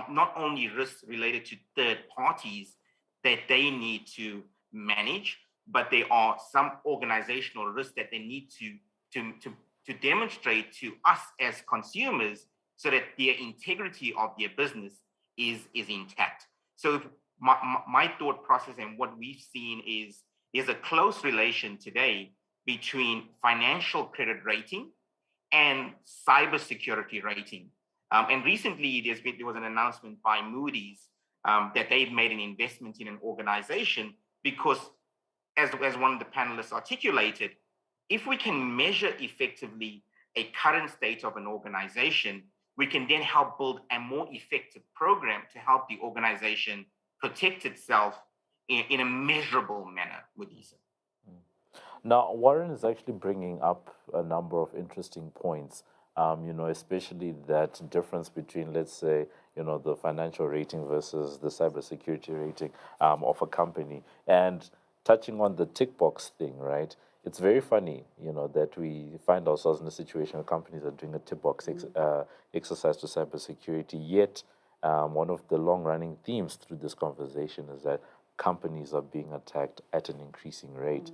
not only risks related to third parties that they need to manage, but there are some organizational risks that they need to demonstrate to us as consumers so that their integrity of their business is intact. So my thought process and what we've seen is there's a close relation today between financial credit rating and cybersecurity rating. And recently there was an announcement by Moody's that they've made an investment in an organization because, as one of the panelists articulated, if we can measure effectively a current state of an organization, we can then help build a more effective program to help the organization protect itself in a measurable manner, Modisa. Now, Warren is actually bringing up a number of interesting points, especially that difference between, let's say, the financial rating versus the cybersecurity rating of a company. And touching on the tick box thing, right? It's very funny, that we find ourselves in a situation where companies are doing a tick box exercise to cybersecurity. Yet, one of the long-running themes through this conversation is that companies are being attacked at an increasing rate.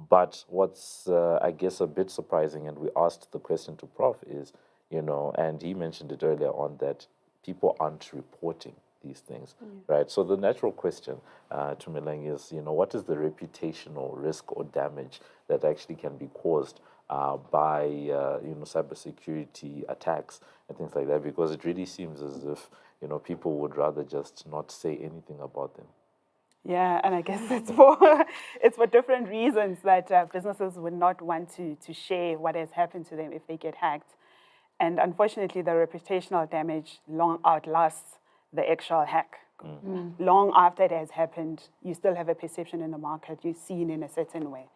But what's, I guess, a bit surprising, and we asked the question to Prof, is, and he mentioned it earlier on, that people aren't reporting these things, right? So the natural question to Meleng is, what is the reputational risk or damage that actually can be caused by cybersecurity attacks and things like that, because it really seems as if people would rather just not say anything about them. Yeah, and I guess it's for different reasons that businesses would not want to share what has happened to them if they get hacked. And unfortunately, the reputational damage long outlasts the actual hack. Long after it has happened, you still have a perception in the market, you're seen in a certain way.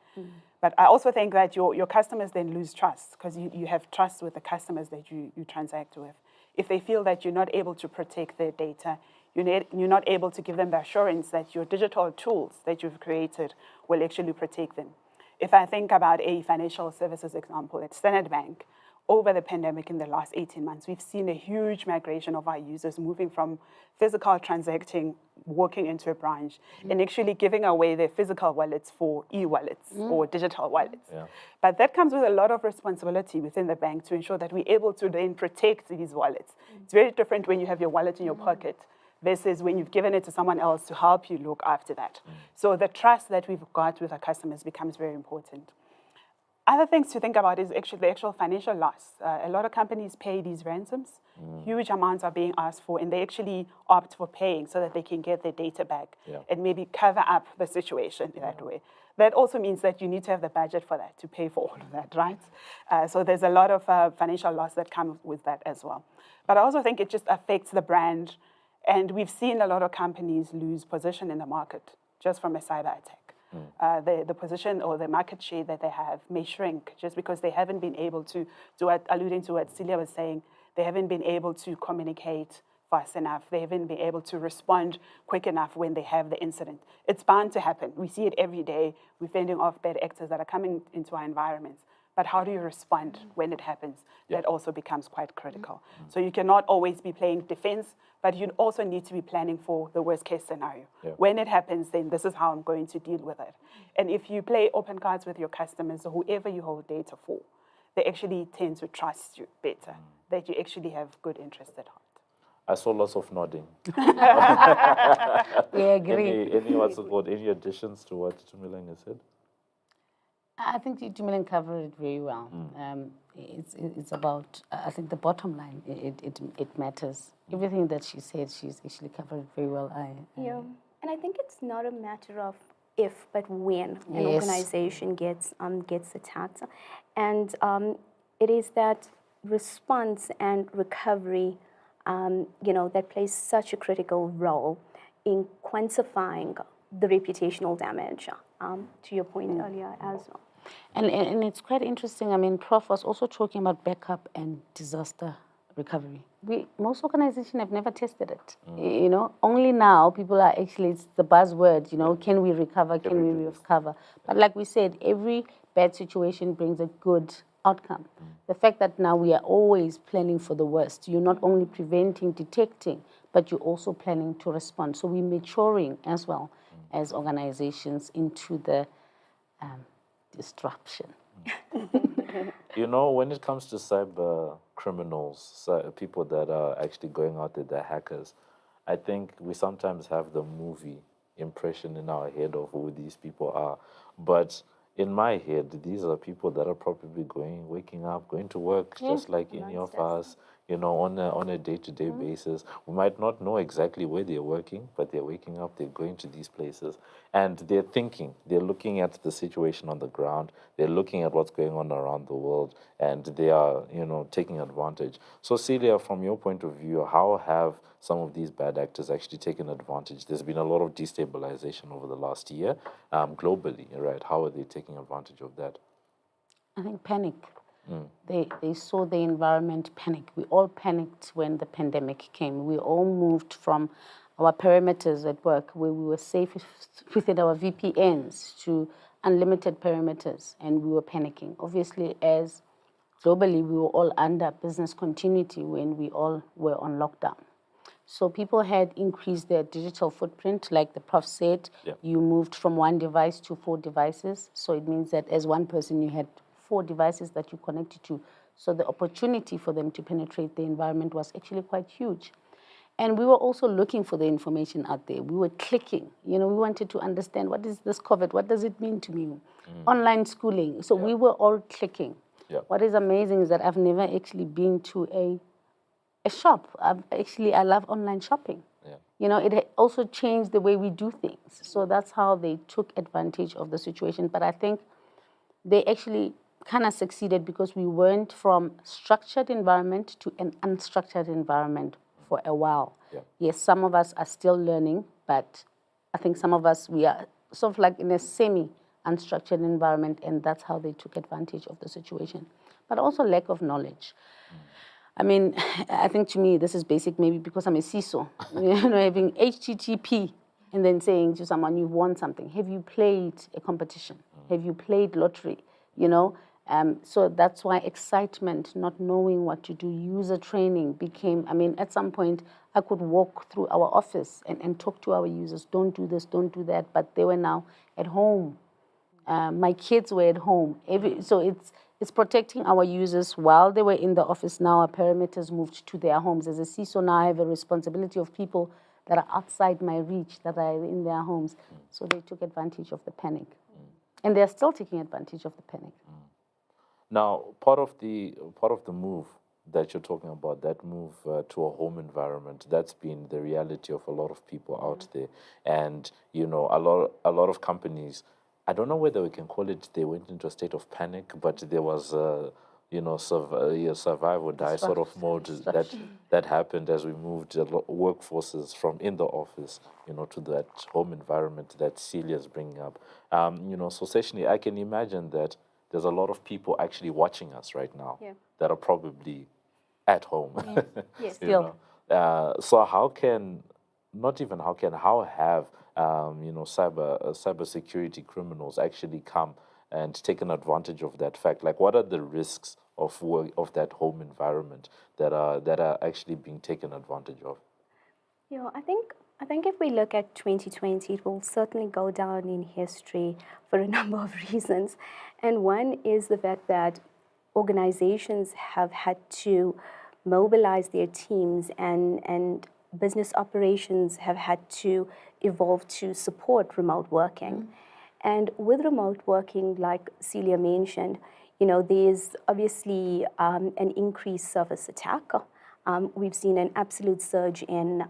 But I also think that your customers then lose trust, because you have trust with the customers that you transact with. If they feel that you're not able to protect their data, you're not able to give them the assurance that your digital tools that you've created will actually protect them. If I think about a financial services example at Standard Bank, over the pandemic in the last 18 months, we've seen a huge migration of our users moving from physical transacting, walking into a branch, and actually giving away their physical wallets for e-wallets or digital wallets. Yeah. But that comes with a lot of responsibility within the bank to ensure that we're able to then protect these wallets. It's very different when you have your wallet in your pocket versus when you've given it to someone else to help you look after that. So the trust that we've got with our customers becomes very important. Other things to think about is actually the actual financial loss. A lot of companies pay these ransoms. Huge amounts are being asked for, and they actually opt for paying so that they can get their data back and maybe cover up the situation in that way. That also means that you need to have the budget for that, to pay for all of that, right? So there's a lot of financial loss that comes with that as well. But I also think it just affects the brand, and we've seen a lot of companies lose position in the market just from a cyber attack. The position or the market share that they have may shrink just because they haven't been able to alluding to what Celia was saying, they haven't been able to communicate fast enough. They haven't been able to respond quick enough when they have the incident. It's bound to happen. We see it every day. We're fending off bad actors that are coming into our environments. But how do you respond when it happens? That also becomes quite critical. So you cannot always be playing defense, but you also need to be planning for the worst case scenario. When it happens, then this is how I'm going to deal with it. And if you play open cards with your customers or whoever you hold data for, they actually tend to trust you better, that you actually have good interest at heart. I saw lots of nodding. We agree. Any additions to what Tumeleng said? I think Tumeleng covered it very well. It's about, I think, the bottom line. It matters. Everything that she said, she's actually covered it very well. Yeah, and I think it's not a matter of if, but when an organization gets attacked, and it is that response and recovery, that plays such a critical role in quantifying the reputational damage. To your point earlier as well. And it's quite interesting. I mean, Prof was also talking about backup and disaster recovery. Most organizations have never tested it. Only now people are actually, it's the buzzword, can we recover, can we recover? But like we said, every bad situation brings a good outcome. The fact that now we are always planning for the worst, you're not only preventing, detecting, but you're also planning to respond. So we're maturing as well as organizations into the disruption. When it comes to cyber criminals, people that are actually going out there, they're hackers, I think we sometimes have the movie impression in our head of who these people are. But in my head, these are people that are probably waking up, going to work just like any of us, on a day-to-day basis. We might not know exactly where they're working, but they're waking up, they're going to these places, and they're thinking, they're looking at the situation on the ground, they're looking at what's going on around the world, and they are, taking advantage. So Celia, from your point of view, how have some of these bad actors actually taken advantage? There's been a lot of destabilization over the last year, globally, right? How are they taking advantage of that? I think panic. They saw the environment panic. We all panicked when the pandemic came. We all moved from our perimeters at work, where we were safe within our VPNs, to unlimited perimeters, and we were panicking. Obviously, as globally, we were all under business continuity when we all were on lockdown. So people had increased their digital footprint, like the Prof said. You moved from 1 device to 4 devices. So it means that as one person, you had 4 devices that you connected to. So the opportunity for them to penetrate the environment was actually quite huge. And we were also looking for the information out there. We were clicking. We wanted to understand, what is this COVID? What does it mean to me? Online schooling. So we were all clicking. Yeah. What is amazing is that I've never actually been to a shop. I love online shopping. Yeah. It also changed the way we do things. So that's how they took advantage of the situation. But I think they actually kind of succeeded because we went from structured environment to an unstructured environment for a while. Yeah. Yes, some of us are still learning, but I think some of us, we are sort of like in a semi-unstructured environment, and that's how they took advantage of the situation. But also lack of knowledge. I mean, I think to me, this is basic, maybe because I'm a CISO, having HTTP and then saying to someone, you've won something. Have you played a competition? Have you played lottery? So that's why excitement, not knowing what to do, user training became, at some point, I could walk through our office and talk to our users, don't do this, don't do that, but they were now at home. My kids were at home. So it's protecting our users while they were in the office. Now our perimeters moved to their homes. As a CISO now, I have a responsibility of people that are outside my reach, that are in their homes. So they took advantage of the panic. And they're still taking advantage of the panic. Now, part of the move that you're talking about, that move to a home environment, that's been the reality of a lot of people out there. And, a lot of companies, I don't know whether we can call it, they went into a state of panic, but there was survive or die sort of mode that happened as we moved workforces from in the office, to that home environment that Celia's bringing up. So essentially, I can imagine that there's a lot of people actually watching us right now that are probably at home. Yes. So how have cybersecurity criminals actually come and taken advantage of that fact? Like, what are the risks of that home environment that are actually being taken advantage of? I think if we look at 2020, it will certainly go down in history for a number of reasons. And one is the fact that organizations have had to mobilize their teams, and business operations have had to evolve to support remote working. And with remote working, like Celia mentioned, there's obviously an increased service attack. We've seen an absolute surge in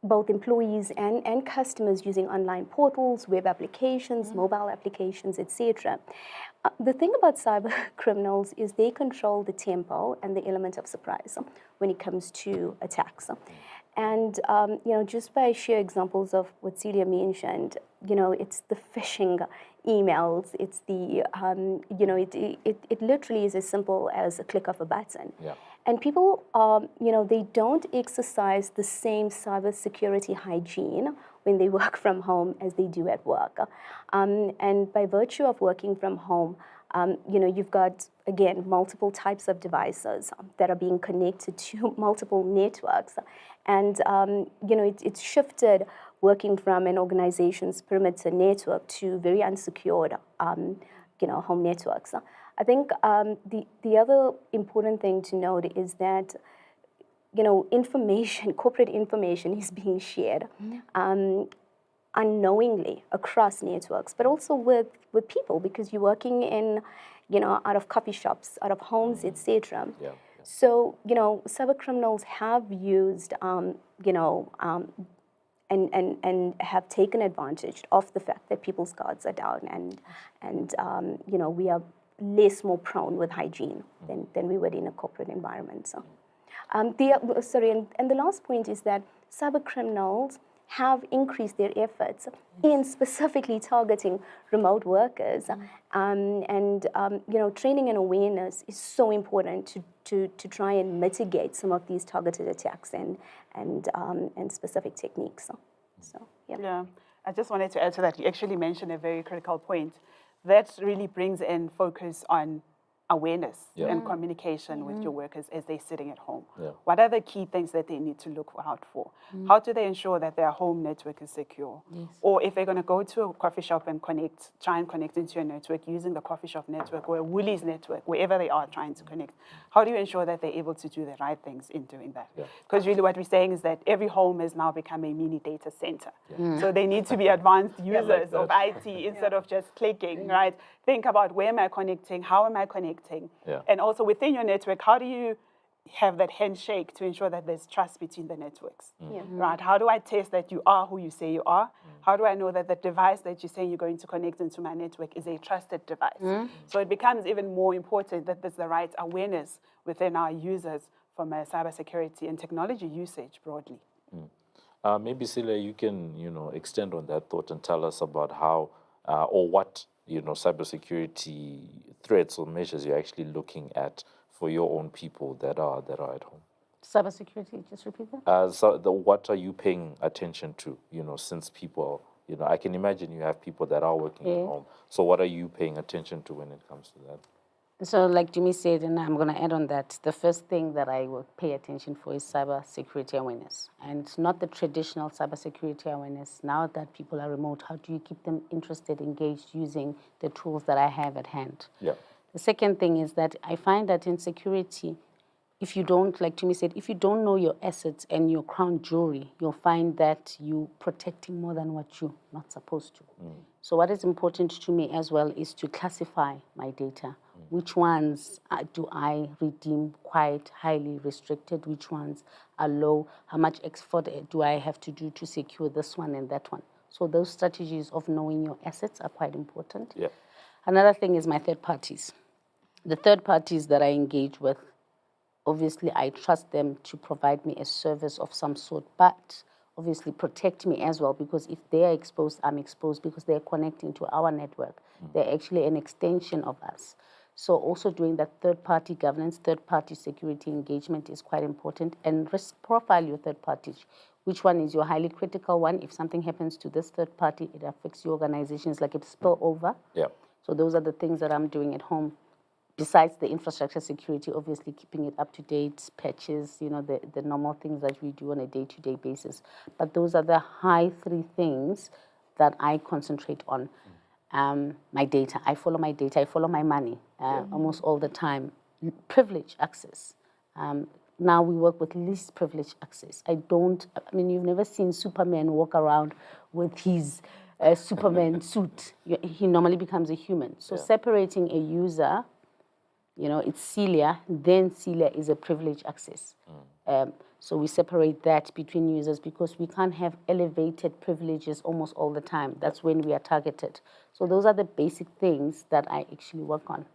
both employees and customers using online portals, web applications, mobile applications, etc. The thing about cyber criminals is they control the tempo and the element of surprise when it comes to attacks. And, just by sheer examples of what Celia mentioned, it's the phishing emails, it's the, it literally is as simple as a click of a button. Yeah. And people, they don't exercise the same cybersecurity hygiene when they work from home as they do at work. And by virtue of working from home, you've got, again, multiple types of devices that are being connected to multiple networks. And, it's shifted working from an organization's perimeter network to very unsecured, home networks. I think the other important thing to note is that, corporate information is being shared unknowingly across networks, but also with people, because you're working in, out of coffee shops, out of homes, etc. Yeah. So, cyber criminals have used, and have taken advantage of the fact that people's guards are down, and we are more prone with hygiene than we would in a corporate environment. So, and the last point is that cyber criminals have increased their efforts in specifically targeting remote workers, training and awareness is so important to try and mitigate some of these targeted attacks and specific techniques. So yeah. Yeah, I just wanted to add to that. You actually mentioned a very critical point. That really brings in focus on awareness Yeah. and communication with your workers as they're sitting at home. Yeah. What are the key things that they need to look out for? How do they ensure that their home network is secure? Yes. Or if they're going to go to a coffee shop and try and connect into your network using the coffee shop network or a Woolies network, wherever they are trying to connect, how do you ensure that they're able to do the right things in doing that? Because really what we're saying is that every home has now become a mini data center. So they need to be advanced users of IT instead of just clicking, right? Think about where am I connecting, how am I connecting? Yeah. And also within your network, how do you have that handshake to ensure that there's trust between the networks? Right? How do I test that you are who you say you are? How do I know that the device that you're saying you're going to connect into my network is a trusted device? So it becomes even more important that there's the right awareness within our users from a cybersecurity and technology usage broadly. Maybe Celia, you can extend on that thought and tell us about how or what cybersecurity threats or measures you're actually looking at for your own people that are at home. Cybersecurity, just repeat that. What are you paying attention to? Since people, I can imagine you have people that are working at home. So what are you paying attention to when it comes to that? So like Jimmy said, and I'm going to add on that, the first thing that I will pay attention for is cybersecurity awareness. And not the traditional cybersecurity awareness. Now that people are remote, how do you keep them interested, engaged, using the tools that I have at hand? Yeah. The second thing is that I find that in security, if you don't, like Jimmy said, if you don't know your assets and your crown jewelry, you'll find that you're protecting more than what you're not supposed to. So what is important to me as well is to classify my data. Which ones do I redeem quite highly restricted? Which ones are low? How much effort do I have to do to secure this one and that one? So those strategies of knowing your assets are quite important. Yeah. Another thing is my third parties. The third parties that I engage with, obviously I trust them to provide me a service of some sort, but obviously protect me as well, because if they are exposed, I'm exposed because they're connecting to our network. They're actually an extension of us. So also doing that third-party governance, third-party security engagement is quite important. And risk profile your third parties. Which one is your highly critical one? If something happens to this third party, it affects your organization. It's like a spillover. Yeah. So those are the things that I'm doing at home. Besides the infrastructure security, obviously keeping it up to date, patches, the normal things that we do on a day-to-day basis. But those are the high three things that I concentrate on. My data, I follow my data, I follow my money almost all the time. Privilege access. Now we work with least privilege access. You've never seen Superman walk around with his Superman suit. He normally becomes a human. So separating a user, it's Celia, then Celia is a privilege access. So we separate that between users because we can't have elevated privileges almost all the time. That's when we are targeted. So those are the basic things that I actually work on,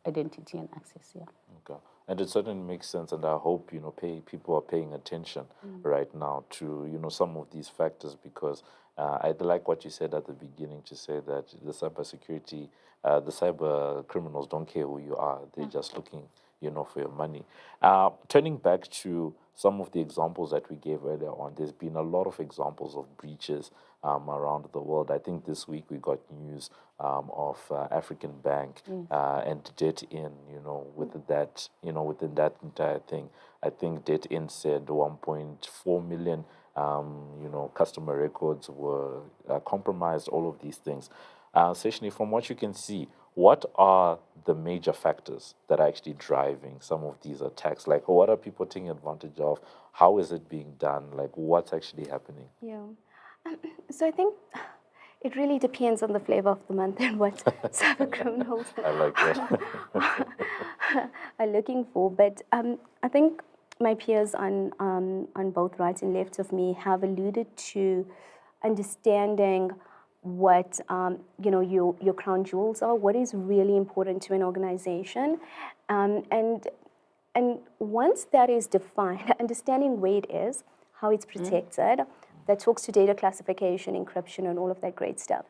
identity and access, Okay. And it certainly makes sense, and I hope, people are paying attention right now to, some of these factors, because I like what you said at the beginning, to say that the cybersecurity, the cyber criminals don't care who you are. They're just looking, for your money. Turning back to some of the examples that we gave earlier on, there's been a lot of examples of breaches around the world. I think this week we got news of African Bank and Debt-In, within that entire thing. I think Debt-In said 1.4 million, customer records were compromised, all of these things. Seshni, from what you can see, what are the major factors that are actually driving some of these attacks? Like, what are people taking advantage of? How is it being done? Like, what's actually happening? Yeah. So I think it really depends on the flavor of the month and what cyber criminals I like that. are looking for. But I think my peers on both right and left of me have alluded to understanding what your crown jewels are, what is really important to an organization, and once that is defined, understanding where it is, how it's protected, that talks to data classification, encryption, and all of that great stuff.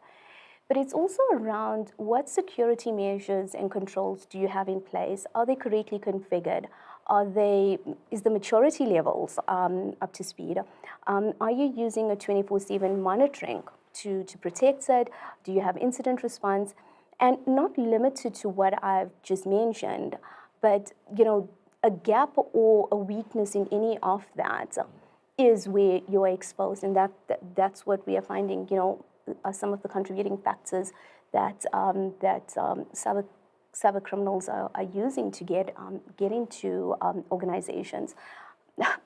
But it's also around what security measures and controls do you have in place? Are they correctly configured? Is the maturity levels up to speed? Are you using a 24/7 monitoring to protect it? Do you have incident response? And not limited to what I've just mentioned, but a gap or a weakness in any of that is where you're exposed, and that's what we are finding. Are some of the contributing factors that cyber criminals are using to get into organizations.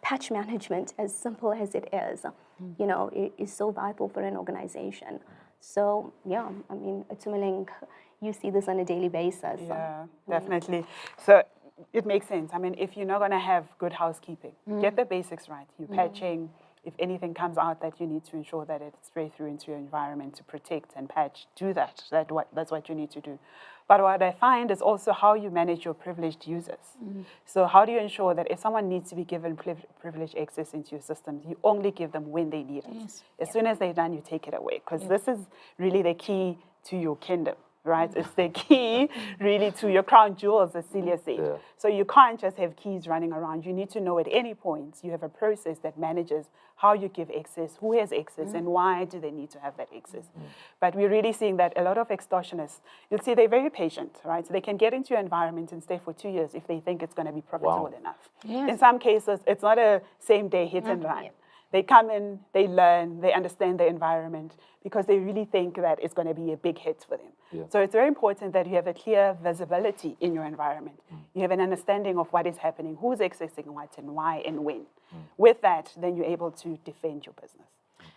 Patch management, as simple as it is, is so vital for an organization. So yeah, I mean, Itumeleng, you see this on a daily basis. Yeah, definitely. So it makes sense. I mean, if you're not going to have good housekeeping, get the basics right. You're patching. If anything comes out that you need to ensure that it's straight through into your environment to protect and patch, do that. That's what you need to do. But what I find is also how you manage your privileged users. So how do you ensure that if someone needs to be given privileged access into your systems, you only give them when they need it? Yes. As soon as they're done, you take it away. Because this is really the key to your kingdom, right? It's the key really to your crown jewels, as Celia said. Yeah. So you can't just have keys running around. You need to know at any point you have a process that manages how you give access, who has access, and why do they need to have that access. But we're really seeing that a lot of extortionists, you'll see they're very patient, right? So they can get into your environment and stay for 2 years if they think it's going to be profitable enough. Yes. In some cases, it's not a same-day hit and run. They come in, they learn, they understand the environment because they really think that it's going to be a big hit for them. Yeah. So it's very important that you have a clear visibility in your environment. You have an understanding of what is happening, who's accessing what, and why, and when. With that, then you're able to defend your business.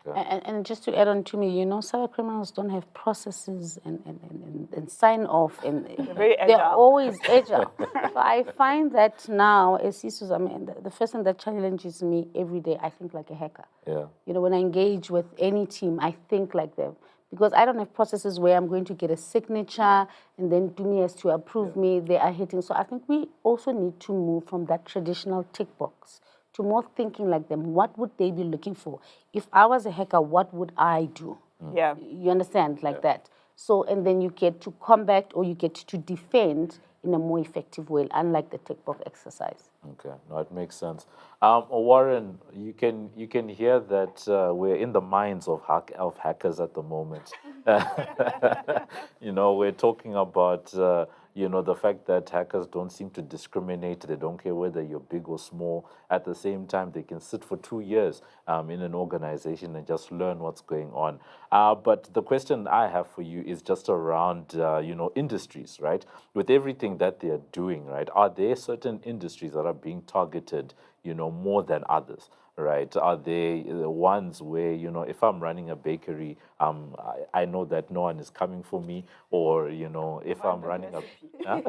And just to add on to me, cyber criminals don't have processes and sign off, and very they're agile. always agile. So I find that now, as CISOs, I mean, the first thing that challenges me every day, I think like a hacker. Yeah. When I engage with any team, I think like them. Because I don't have processes where I'm going to get a signature and then do me as to approve me, they are hitting. So I think we also need to move from that traditional tick box to more thinking like them. What would they be looking for? If I was a hacker, what would I do? Yeah. You understand, like that. So, and then you get to combat or you get to defend in a more effective way, unlike the tick box exercise. Okay, no, it makes sense. Warren, you can hear that we're in the minds of hackers at the moment. We're talking about the fact that hackers don't seem to discriminate. They don't care whether you're big or small. At the same time, they can sit for 2 years in an organization and just learn what's going on. But the question I have for you is just around industries, right? With everything that they're doing, right? Are there certain industries that are being targeted, more than others, right? Are they the ones where, if I'm running a bakery, I know that no one is coming for me, or, if I'm running a... Huh?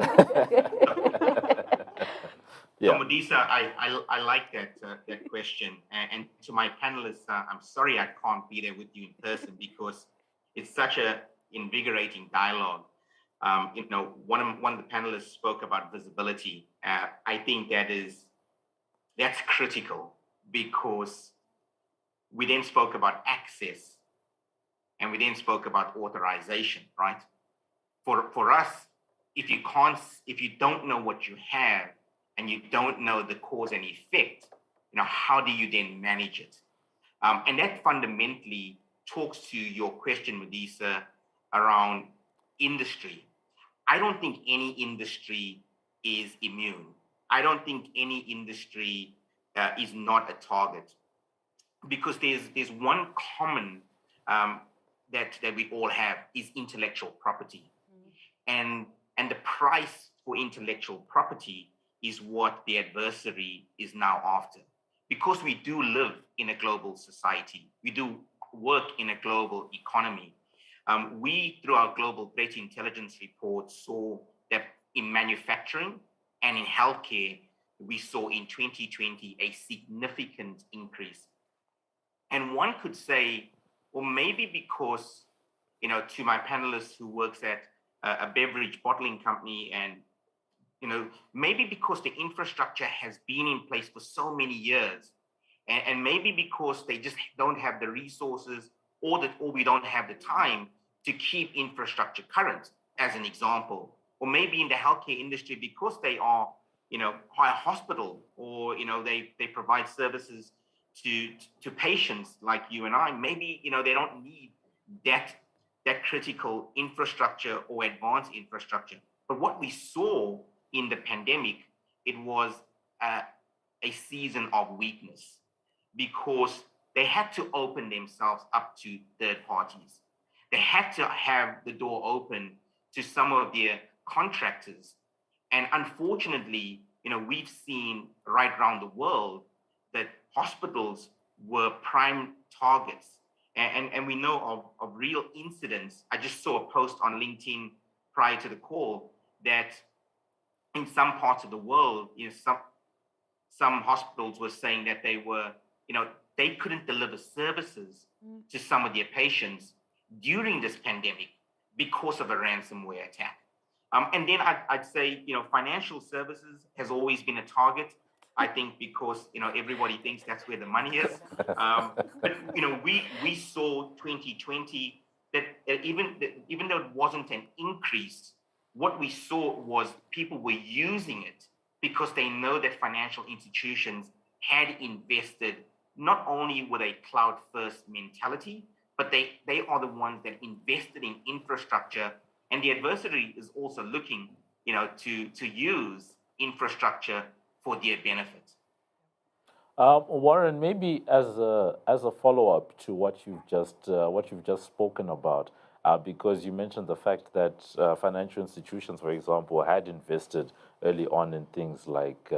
So Modisa, I like that question. And to my panelists, I'm sorry I can't be there with you in person because it's such a invigorating dialogue. One of the panelists spoke about visibility. I think that's critical because we then spoke about access and we then spoke about authorization, right? For us, if you don't know what you have and you don't know the cause and effect, how do you then manage it? And that fundamentally talks to your question, Modisa, around industry. I don't think any industry is immune. I don't think any industry is not a target because there's one common that we all have is intellectual property. And the price for intellectual property is what the adversary is now after. Because we do live in a global society, we do work in a global economy. We, through our global threat intelligence report, saw that in manufacturing and in healthcare, we saw in 2020 a significant increase. And one could say, well, maybe because, to my panelists who works at a beverage bottling company, and maybe because the infrastructure has been in place for so many years, and maybe because they just don't have the resources or we don't have the time to keep infrastructure current, as an example. Or maybe in the healthcare industry, because they are, a hospital, or they provide services to patients like you and I. Maybe they don't need that that critical infrastructure or advanced infrastructure. But what we saw in the pandemic, it was a season of weakness because they had to open themselves up to third parties. They had to have the door open to some of their contractors. And unfortunately, we've seen right around the world that hospitals were prime targets. And we know of real incidents. I just saw a post on LinkedIn prior to the call that in some parts of the world, some hospitals were saying that they were, they couldn't deliver services to some of their patients during this pandemic because of a ransomware attack. And then I'd say, financial services has always been a target. I think because, everybody thinks that's where the money is. But, we saw 2020 that even though it wasn't an increase, what we saw was people were using it because they know that financial institutions had invested not only with a cloud-first mentality, but they are the ones that invested in infrastructure. And the adversary is also looking, to use infrastructure for their benefit. Warren, maybe as a follow-up to what you've just spoken about, because you mentioned the fact that financial institutions, for example, had invested early on in things like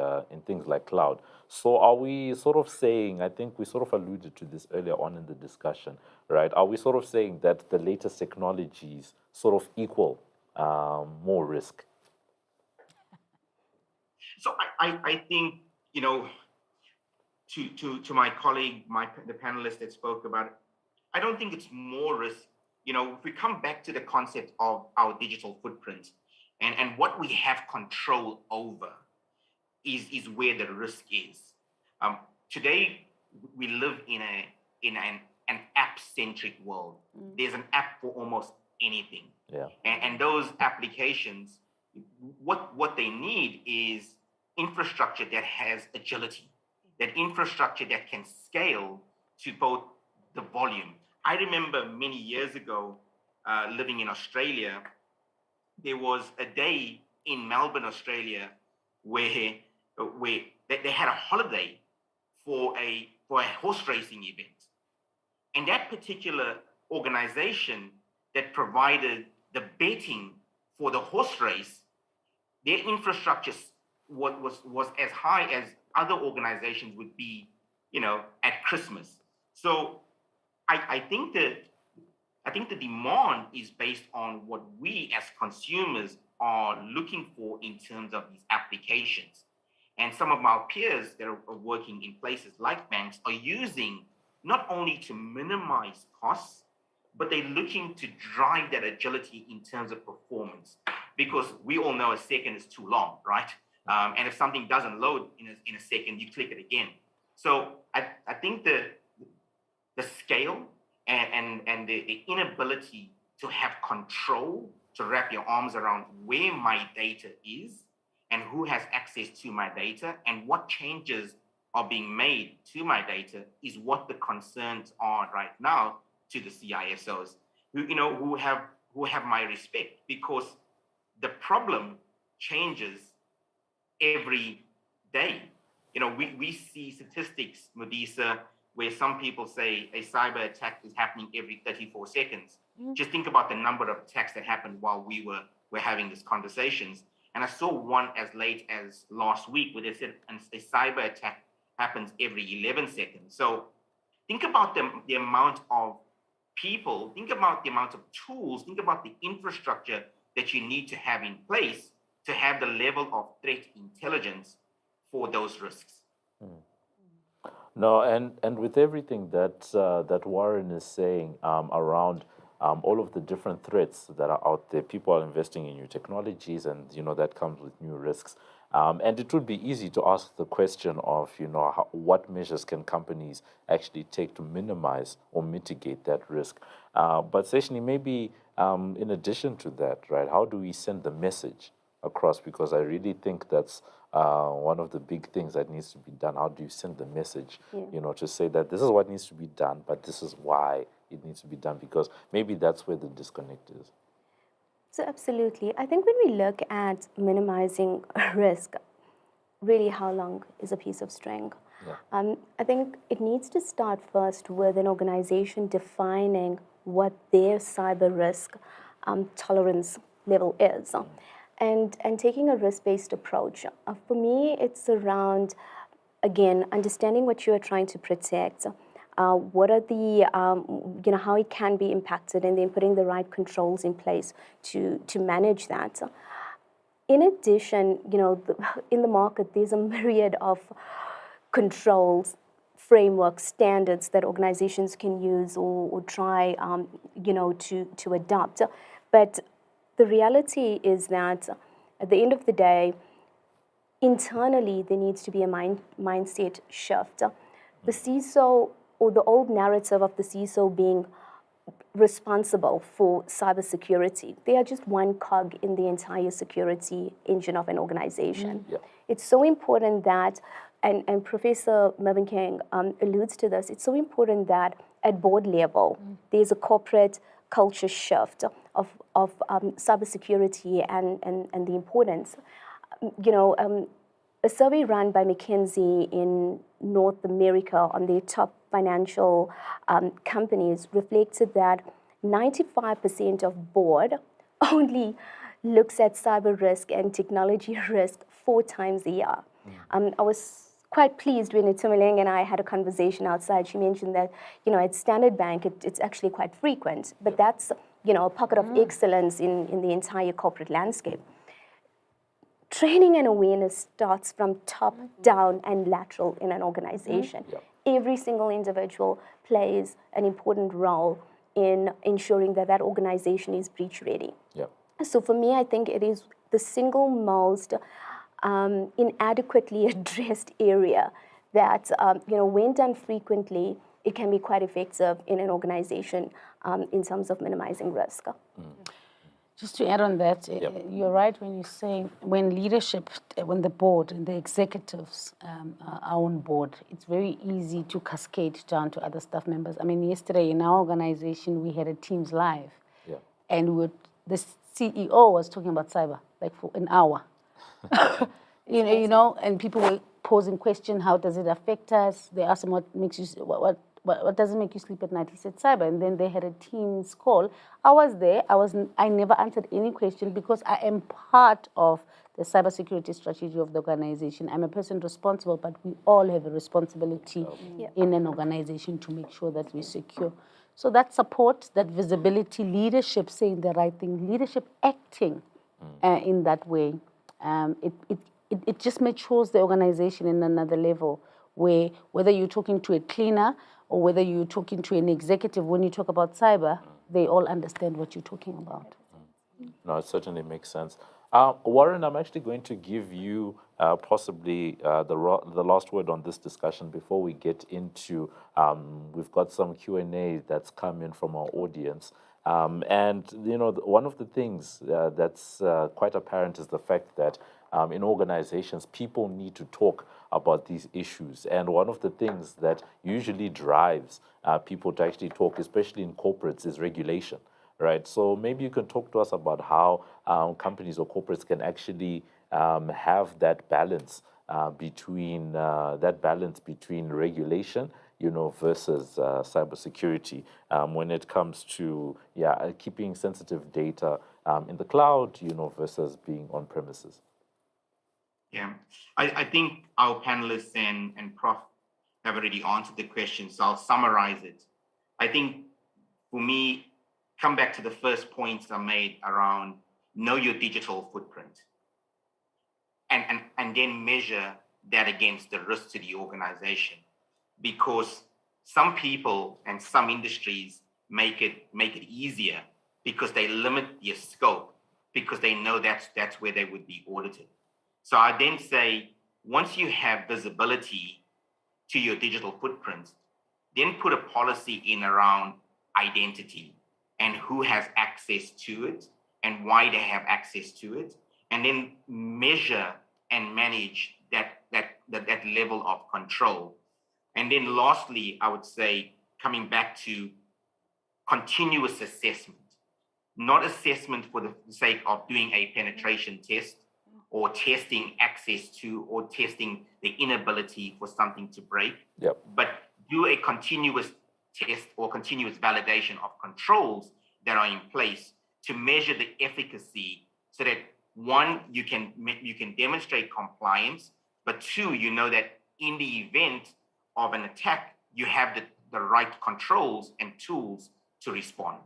cloud. So are we sort of saying? I think we sort of alluded to this earlier on in the discussion, right? Are we sort of saying that the latest technologies sort of equal more risk? So I think, to my colleague, the panelist that spoke about it, I don't think it's more risk. If we come back to the concept of our digital footprint and what we have control over is where the risk is. Today, we live in an app-centric world. There's an app for almost anything. Yeah. And those applications, what they need is infrastructure that has agility, that infrastructure that can scale to both the volume. I remember many years ago, living in Australia, there was a day in Melbourne, Australia, where they had a holiday for a horse racing event. And that particular organization that provided the betting for the horse race, their infrastructure was as high as other organizations would be, at Christmas. So I think the demand is based on what we as consumers are looking for in terms of these applications. And some of our peers that are working in places like banks are using not only to minimize costs, but they're looking to drive that agility in terms of performance, because we all know a second is too long, right? And if something doesn't load in a second, you click it again. So I think the scale and the inability to have control, to wrap your arms around where my data is and who has access to my data and what changes are being made to my data is what the concerns are right now to the CISOs, who have my respect, because the problem changes every day. We see statistics, Modisa, where some people say a cyber attack is happening every 34 seconds. Just think about the number of attacks that happened while we were having these conversations. And I saw one as late as last week where they said a cyber attack happens every 11 seconds. So think about the amount of people, think about the amount of tools, think about the infrastructure that you need to have in place to have the level of threat intelligence for those risks. No, and with everything that Warren is saying around all of the different threats that are out there, people are investing in new technologies, and that comes with new risks. And it would be easy to ask the question of what measures can companies actually take to minimize or mitigate that risk. But essentially, maybe in addition to that, right? How do we send the message across? Because I really think that's one of the big things that needs to be done. How do you send the message, to say that this is what needs to be done, but this is why it needs to be done? Because maybe that's where the disconnect is. So absolutely. I think when we look at minimizing risk, really how long is a piece of string? Yeah. I think it needs to start first with an organization defining what their cyber risk tolerance level is, and taking a risk-based approach. For me, it's around, again, understanding what you are trying to protect, what are the, how it can be impacted, and then putting the right controls in place to manage that. In addition, in the market, there's a myriad of controls, frameworks, standards that organizations can use or try, to adopt. But the reality is that at the end of the day, internally, there needs to be a mindset shift. The CISO, or the old narrative of the CISO being responsible for cybersecurity, they are just one cog in the entire security engine of an organization. Yeah. It's so important that, and Professor Mervyn King alludes to this, it's so important that at board level, there's a corporate culture shift of cybersecurity and the importance. A survey run by McKinsey in North America on their top financial companies reflected that 95% of board only looks at cyber risk and technology risk 4 times a year. I was quite pleased when Itumeleng and I had a conversation outside. She mentioned that, at Standard Bank, it's actually quite frequent, but that's, a pocket of excellence in the entire corporate landscape. Training and awareness starts from top down and lateral in an organization. Every single individual plays an important role in ensuring that that organization is breach ready. So for me, I think it is the single most inadequately addressed area that, when done frequently, it can be quite effective in an organization in terms of minimizing risk. Just to add on that, you're right when you say when leadership, when the board and the executives are on board, it's very easy to cascade down to other staff members. I mean, yesterday in our organization, we had a Teams Live, and the CEO was talking about cyber, like for an hour. And people were posing questions, how does it affect us? They asked him what makes you, what doesn't make you sleep at night? He said cyber, and then they had a Teams call. I was there. I never answered any question because I am part of the cybersecurity strategy of the organization. I'm a person responsible, but we all have a responsibility in an organization to make sure that we're secure. So that support, that visibility, leadership saying the right thing, leadership acting in that way, it just matures the organization in another level where whether you're talking to a cleaner or whether you're talking to an executive, when you talk about cyber, they all understand what you're talking about. No, it certainly makes sense. Warren, I'm actually going to give you possibly the last word on this discussion before we get into, we've got some Q&A that's come in from our audience. And, one of the things that's quite apparent is the fact that in organizations, people need to talk about these issues. And one of the things that usually drives people to actually talk, especially in corporates, is regulation, right? So maybe you can talk to us about how companies or corporates can actually have that balance between regulation, versus cybersecurity when it comes to keeping sensitive data in the cloud, versus being on premises. Yeah, I think our panelists and Prof have already answered the question, so I'll summarize it. I think for me, come back to the first points I made around know your digital footprint and then measure that against the risk to the organization. Because some people and some industries make it easier because they limit your scope because they know that's where they would be audited. So I then say, once you have visibility to your digital footprint, then put a policy in around identity and who has access to it and why they have access to it, and then measure and manage that level of control. And then lastly, I would say, coming back to continuous assessment, not assessment for the sake of doing a penetration test or testing access to or testing the inability for something to break, but do a continuous test or continuous validation of controls that are in place to measure the efficacy so that one, you can demonstrate compliance, but two, you know that in the event of an attack, you have the right controls and tools to respond.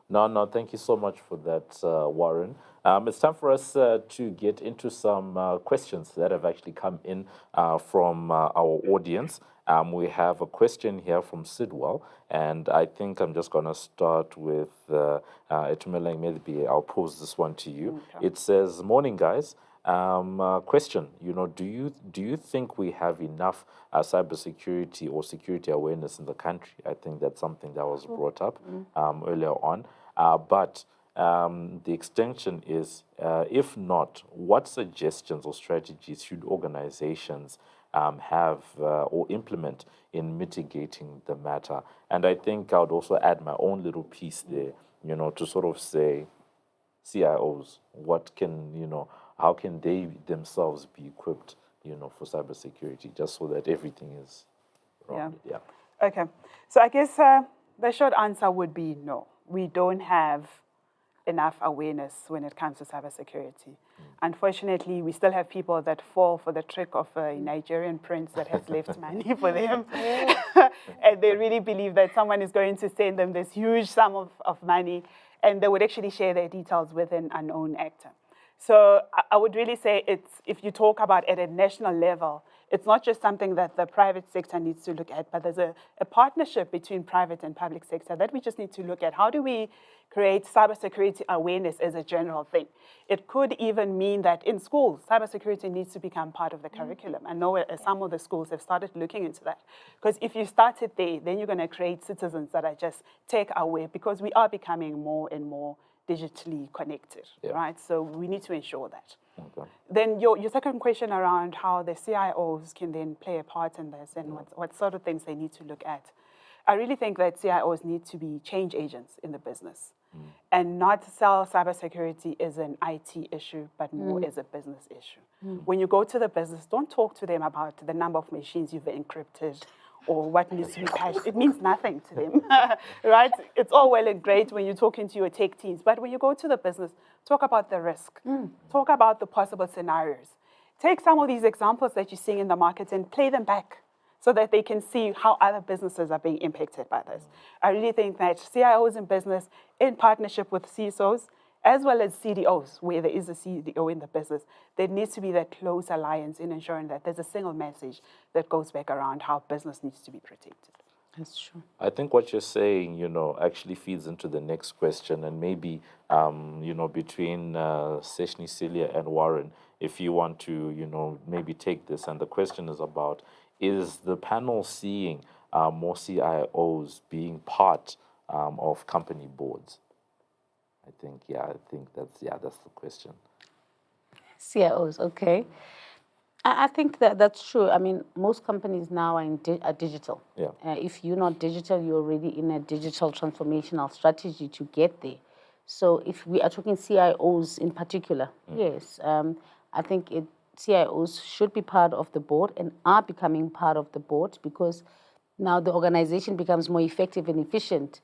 No, thank you so much for that, Warren. It's time for us to get into some questions that have actually come in from our audience. We have a question here from Sidwell, and I think I'm just going to start with Etumeleng. Maybe I'll pose this one to you. Okay. It says, "Morning, guys. Question, do you think we have enough cybersecurity or security awareness in the country?" I think that's something that was brought up earlier on. But the extension is, if not, what suggestions or strategies should organizations have or implement in mitigating the matter? And I think I would also add my own little piece there, to sort of say, CIOs, how can they themselves be equipped, for cybersecurity, just so that everything is rounded? Yeah. Okay. So I guess the short answer would be no. We don't have enough awareness when it comes to cybersecurity. Unfortunately, we still have people that fall for the trick of a Nigerian prince that has left money for them. And they really believe that someone is going to send them this huge sum of money, and they would actually share their details with an unknown actor. So I would really say if you talk about at a national level, it's not just something that the private sector needs to look at, but there's a partnership between private and public sector that we just need to look at. How do we create cybersecurity awareness as a general thing? It could even mean that in schools, cybersecurity needs to become part of the curriculum. I know some of the schools have started looking into that. Because if you start it there, then you're going to create citizens that are just tech-aware, because we are becoming more and more digitally connected, right? So we need to ensure that. Okay. Then your second question around how the CIOs can then play a part in this and what sort of things they need to look at. I really think that CIOs need to be change agents in the business and not sell cybersecurity as an IT issue, but more as a business issue. When you go to the business, don't talk to them about the number of machines you've encrypted or what needs to be patched. It means nothing to them, right? It's all well and great when you're talking to your tech teams, but when you go to the business, talk about the risk. Talk about the possible scenarios. Take some of these examples that you're seeing in the market and play them back so that they can see how other businesses are being impacted by this. I really think that CIOs in business, in partnership with CISOs, as well as CDOs, where there is a CDO in the business, there needs to be that close alliance in ensuring that there's a single message that goes back around how business needs to be protected. That's true. I think what you're saying, actually feeds into the next question, and maybe, between Seshni, Celia, and Warren, if you want to, maybe take this, and the question is about, is the panel seeing more CIOs being part of company boards? I think that's the question. CIOs, okay. I think that's true. I mean, most companies now are digital. Yeah. If you're not digital, you're already in a digital transformational strategy to get there. So if we are talking CIOs in particular, yes, I think CIOs should be part of the board and are becoming part of the board, because now the organization becomes more effective and efficient,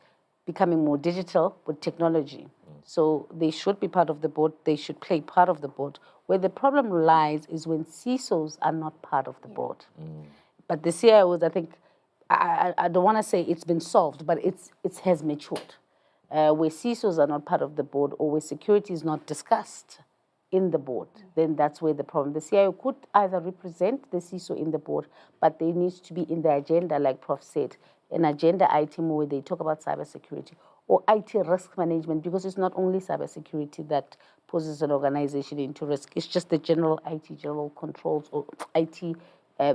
becoming more digital with technology. So they should be part of the board. They should play part of the board. Where the problem lies is when CISOs are not part of the board. But the CIOs, I think, I don't want to say it's been solved, but it has matured. Where CISOs are not part of the board, or where security is not discussed in the board, then that's where the problem. The CIO could either represent the CISO in the board, but they need to be in the agenda, like Prof said, an agenda item where they talk about cybersecurity or IT risk management, because it's not only cybersecurity that poses an organization into risk. It's just the general IT, general controls, or IT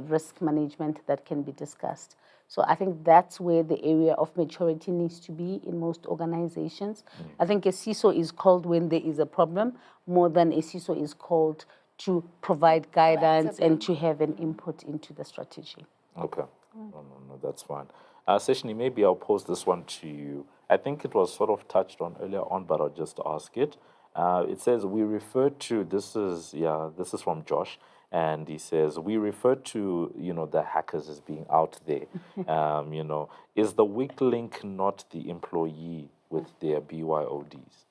risk management that can be discussed. So I think that's where the area of maturity needs to be in most organizations. I think a CISO is called when there is a problem, more than a CISO is called to provide guidance and to have an input into the strategy. Okay. No, that's fine. Seshni, maybe I'll pose this one to you. I think it was sort of touched on earlier on, but I'll just ask it. It says we refer to this is from Josh, and he says we refer to the hackers as being out there. Is the weak link not the employee with their BYODs?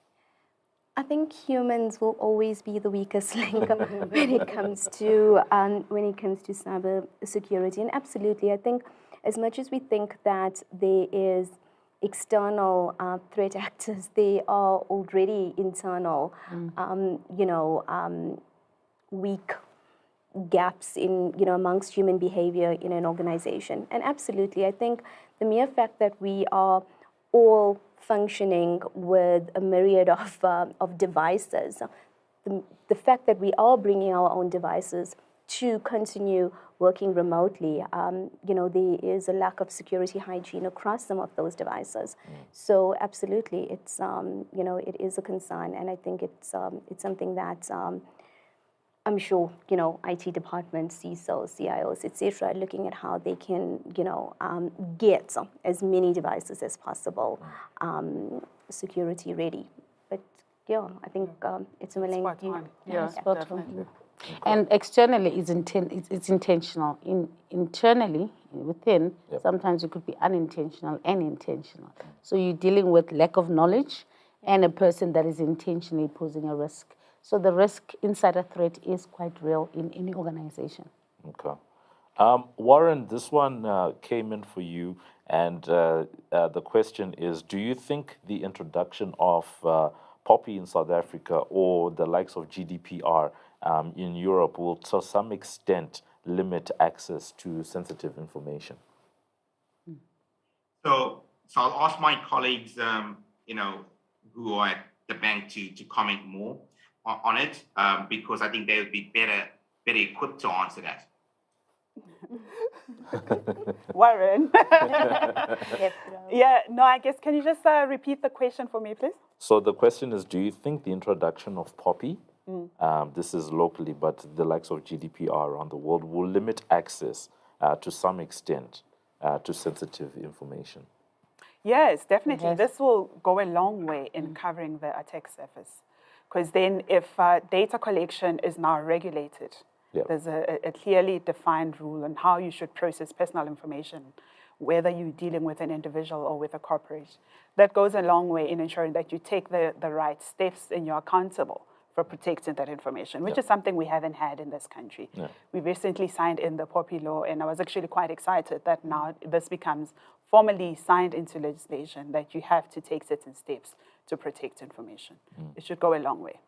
I think humans will always be the weakest link when it comes to cyber security. And absolutely, I think as much as we think that there is external threat actors, there are already internal, weak gaps in amongst human behavior in an organization. And absolutely, I think the mere fact that we are all functioning with a myriad of devices, the fact that we are bringing our own devices to continue working remotely, there is a lack of security hygiene across some of those devices. So absolutely, it's it is a concern, and I think it's something that I'm sure, IT departments, CISOs, CIOs, etc., are looking at how they can, get as many devices as possible security ready. But yeah, I think it's a Spot on. Yeah, spot on. definitely. And externally, it's intentional. Internally, within, sometimes it could be unintentional and intentional. So you're dealing with lack of knowledge and a person that is intentionally posing a risk. So the risk insider threat is quite real in any organization. Okay. Warren, this one came in for you, and the question is, do you think the introduction of POPI in South Africa or the likes of GDPR in Europe will to some extent limit access to sensitive information? So I'll ask my colleagues, who are at the bank to comment more on it, because I think they would be better equipped to answer that. Warren. Yeah, no, I guess, can you just repeat the question for me, please? So the question is, do you think the introduction of POPI, this is locally, but the likes of GDPR around the world, will limit access to some extent to sensitive information? Yes, definitely. Yes. This will go a long way in covering the attack surface. Because then if data collection is now regulated, there's a clearly defined rule on how you should process personal information, whether you're dealing with an individual or with a corporate. That goes a long way in ensuring that you take the right steps and you're accountable for protecting that information, which is something we haven't had in this country. We recently signed in the POPI law, and I was actually quite excited that now this becomes formally signed into legislation, that you have to take certain steps to protect information. It should go a long way.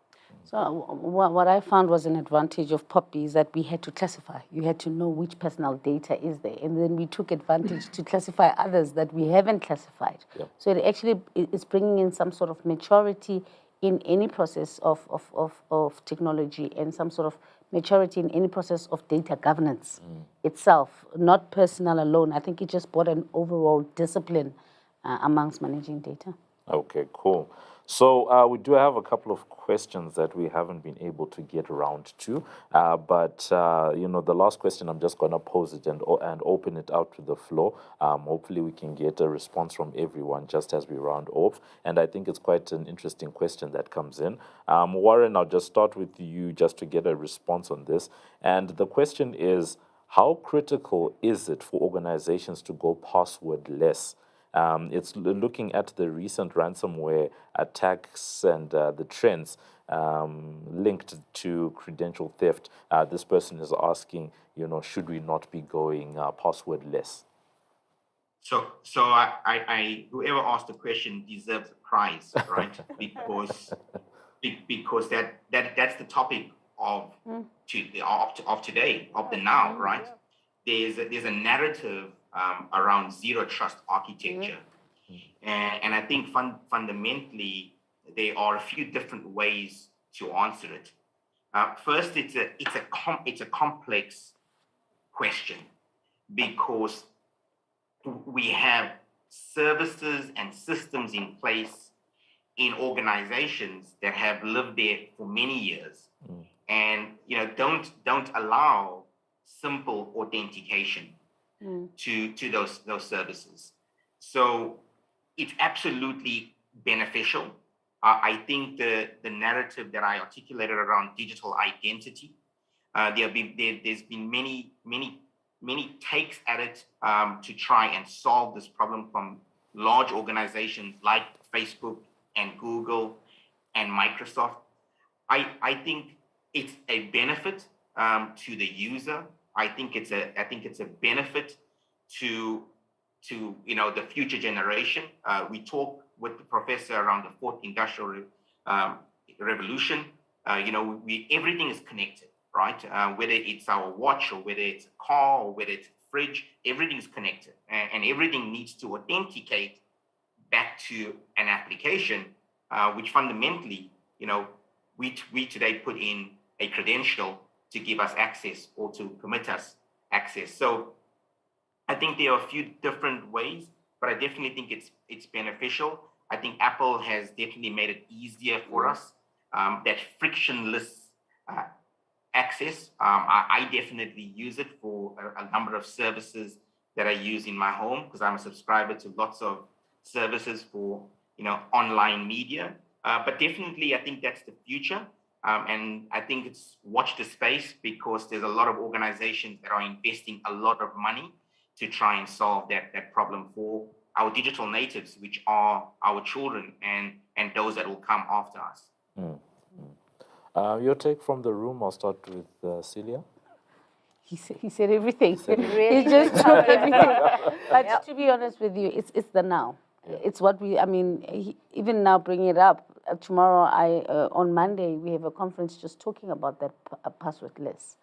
So what I found was an advantage of POPI is that we had to classify. You had to know which personal data is there. And then we took advantage to classify others that we haven't classified. So it actually is bringing in some sort of maturity in any process of technology and some sort of maturity in any process of data governance itself, not personal alone. I think it just brought an overall discipline amongst managing data. Okay, cool. So we do have a couple of questions that we haven't been able to get around to, but the last question, I'm just going to pose it and open it out to the floor. Hopefully we can get a response from everyone just as we round off, and I think it's quite an interesting question that comes in. Warren, I'll just start with you just to get a response on this, and the question is, how critical is it for organizations to go passwordless? It's looking at the recent ransomware attacks and the trends linked to credential theft. This person is asking, should we not be going passwordless? So I whoever asked the question deserves a prize, right? because that's the topic of today, of the now, right? There's a narrative around zero trust architecture, and I think fundamentally there are a few different ways to answer it. First, it's a complex question because we have services and systems in place in organizations that have lived there for many years, and don't allow simple authentication. to those services. So it's absolutely beneficial. I think the narrative that I articulated around digital identity, there's been many takes at it to try and solve this problem from large organizations like Facebook and Google and Microsoft. I think it's a benefit to the user. I think it's a benefit to the future generation. We talk with the professor around the fourth industrial revolution. Everything is connected, right? Whether it's our watch or whether it's a car or whether it's a fridge, everything is connected, and everything needs to authenticate back to an application, which fundamentally, we today put in a credential to give us access or to permit us access. So I think there are a few different ways, but I definitely think it's beneficial. I think Apple has definitely made it easier for us, that frictionless access. I definitely use it for a number of services that I use in my home, because I'm a subscriber to lots of services for online media. But definitely, I think that's the future. And I think it's watch the space, because there's a lot of organizations that are investing a lot of money to try and solve that problem for our digital natives, which are our children and those that will come after us. Your take from the room. I'll start with Celia. He said everything. Really He just took everything. But Yep. to be honest with you, it's the now. It's what even now bringing it up, tomorrow, on Monday, we have a conference just talking about that passwordless.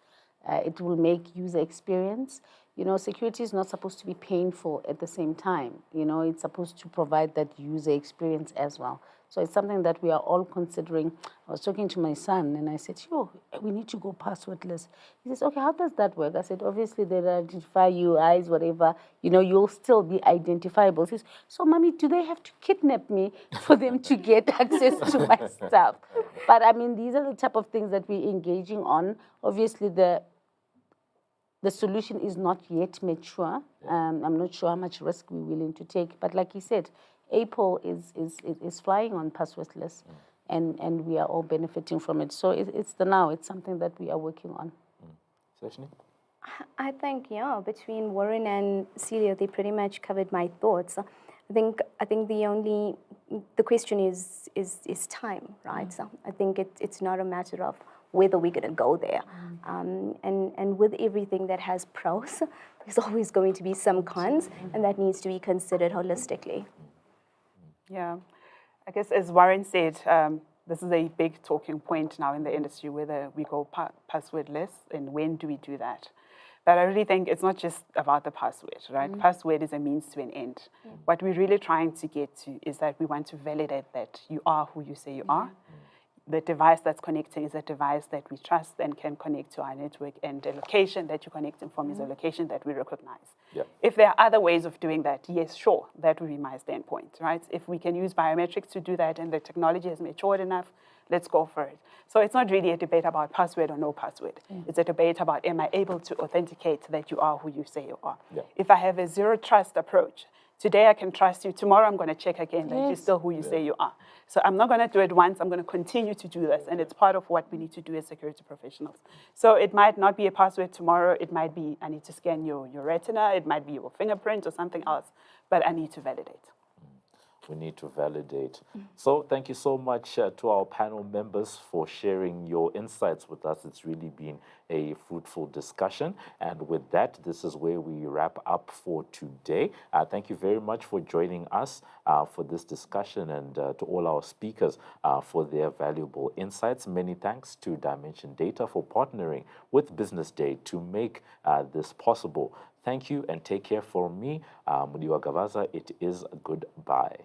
It will make user experience. Security is not supposed to be painful at the same time. It's supposed to provide that user experience as well. So it's something that we are all considering. I was talking to my son and I said, we need to go passwordless. He says, okay, how does that work? I said, obviously they'll identify you, eyes, whatever. You'll still be identifiable. He says, so mommy, do they have to kidnap me for them to get access to my stuff? But these are the type of things that we're engaging on. Obviously the solution is not yet mature. I'm not sure how much risk we're willing to take. But like he said, Apple is flying on passwordless, and we are all benefiting from it. So it's the now. It's something that we are working on. Seshni? I think, between Warren and Celia, they pretty much covered my thoughts. I think the question is time, right? So I think it's not a matter of whether we're going to go there. And with everything that has pros, there's always going to be some cons, and that needs to be considered holistically. Yeah, I guess as Warren said, this is a big talking point now in the industry, whether we go passwordless and when do we do that. But I really think it's not just about the password, right? Password is a means to an end. What we're really trying to get to is that we want to validate that you are who you say you are. The device that's connecting is a device that we trust and can connect to our network, and the location that you're connecting from is a location that we recognize. Yeah. If there are other ways of doing that, yes, sure, that would be my standpoint, right? If we can use biometrics to do that and the technology has matured enough, let's go for it. So it's not really a debate about password or no password. It's a debate about, am I able to authenticate that you are who you say you are? Yeah. If I have a zero trust approach, today I can trust you, tomorrow I'm going to check again that you're still who you say you are. So I'm not going to do it once, I'm going to continue to do this, and it's part of what we need to do as security professionals. So it might not be a password tomorrow, it might be I need to scan your retina, it might be your fingerprint or something else, but I need to validate. We need to validate. So thank you so much to our panel members for sharing your insights with us. It's really been a fruitful discussion. And with that, this is where we wrap up for today. Thank you very much for joining us for this discussion, and to all our speakers for their valuable insights. Many thanks to Dimension Data for partnering with Business Day to make this possible. Thank you and take care. For me, Mudiwa Gavaza, it is goodbye.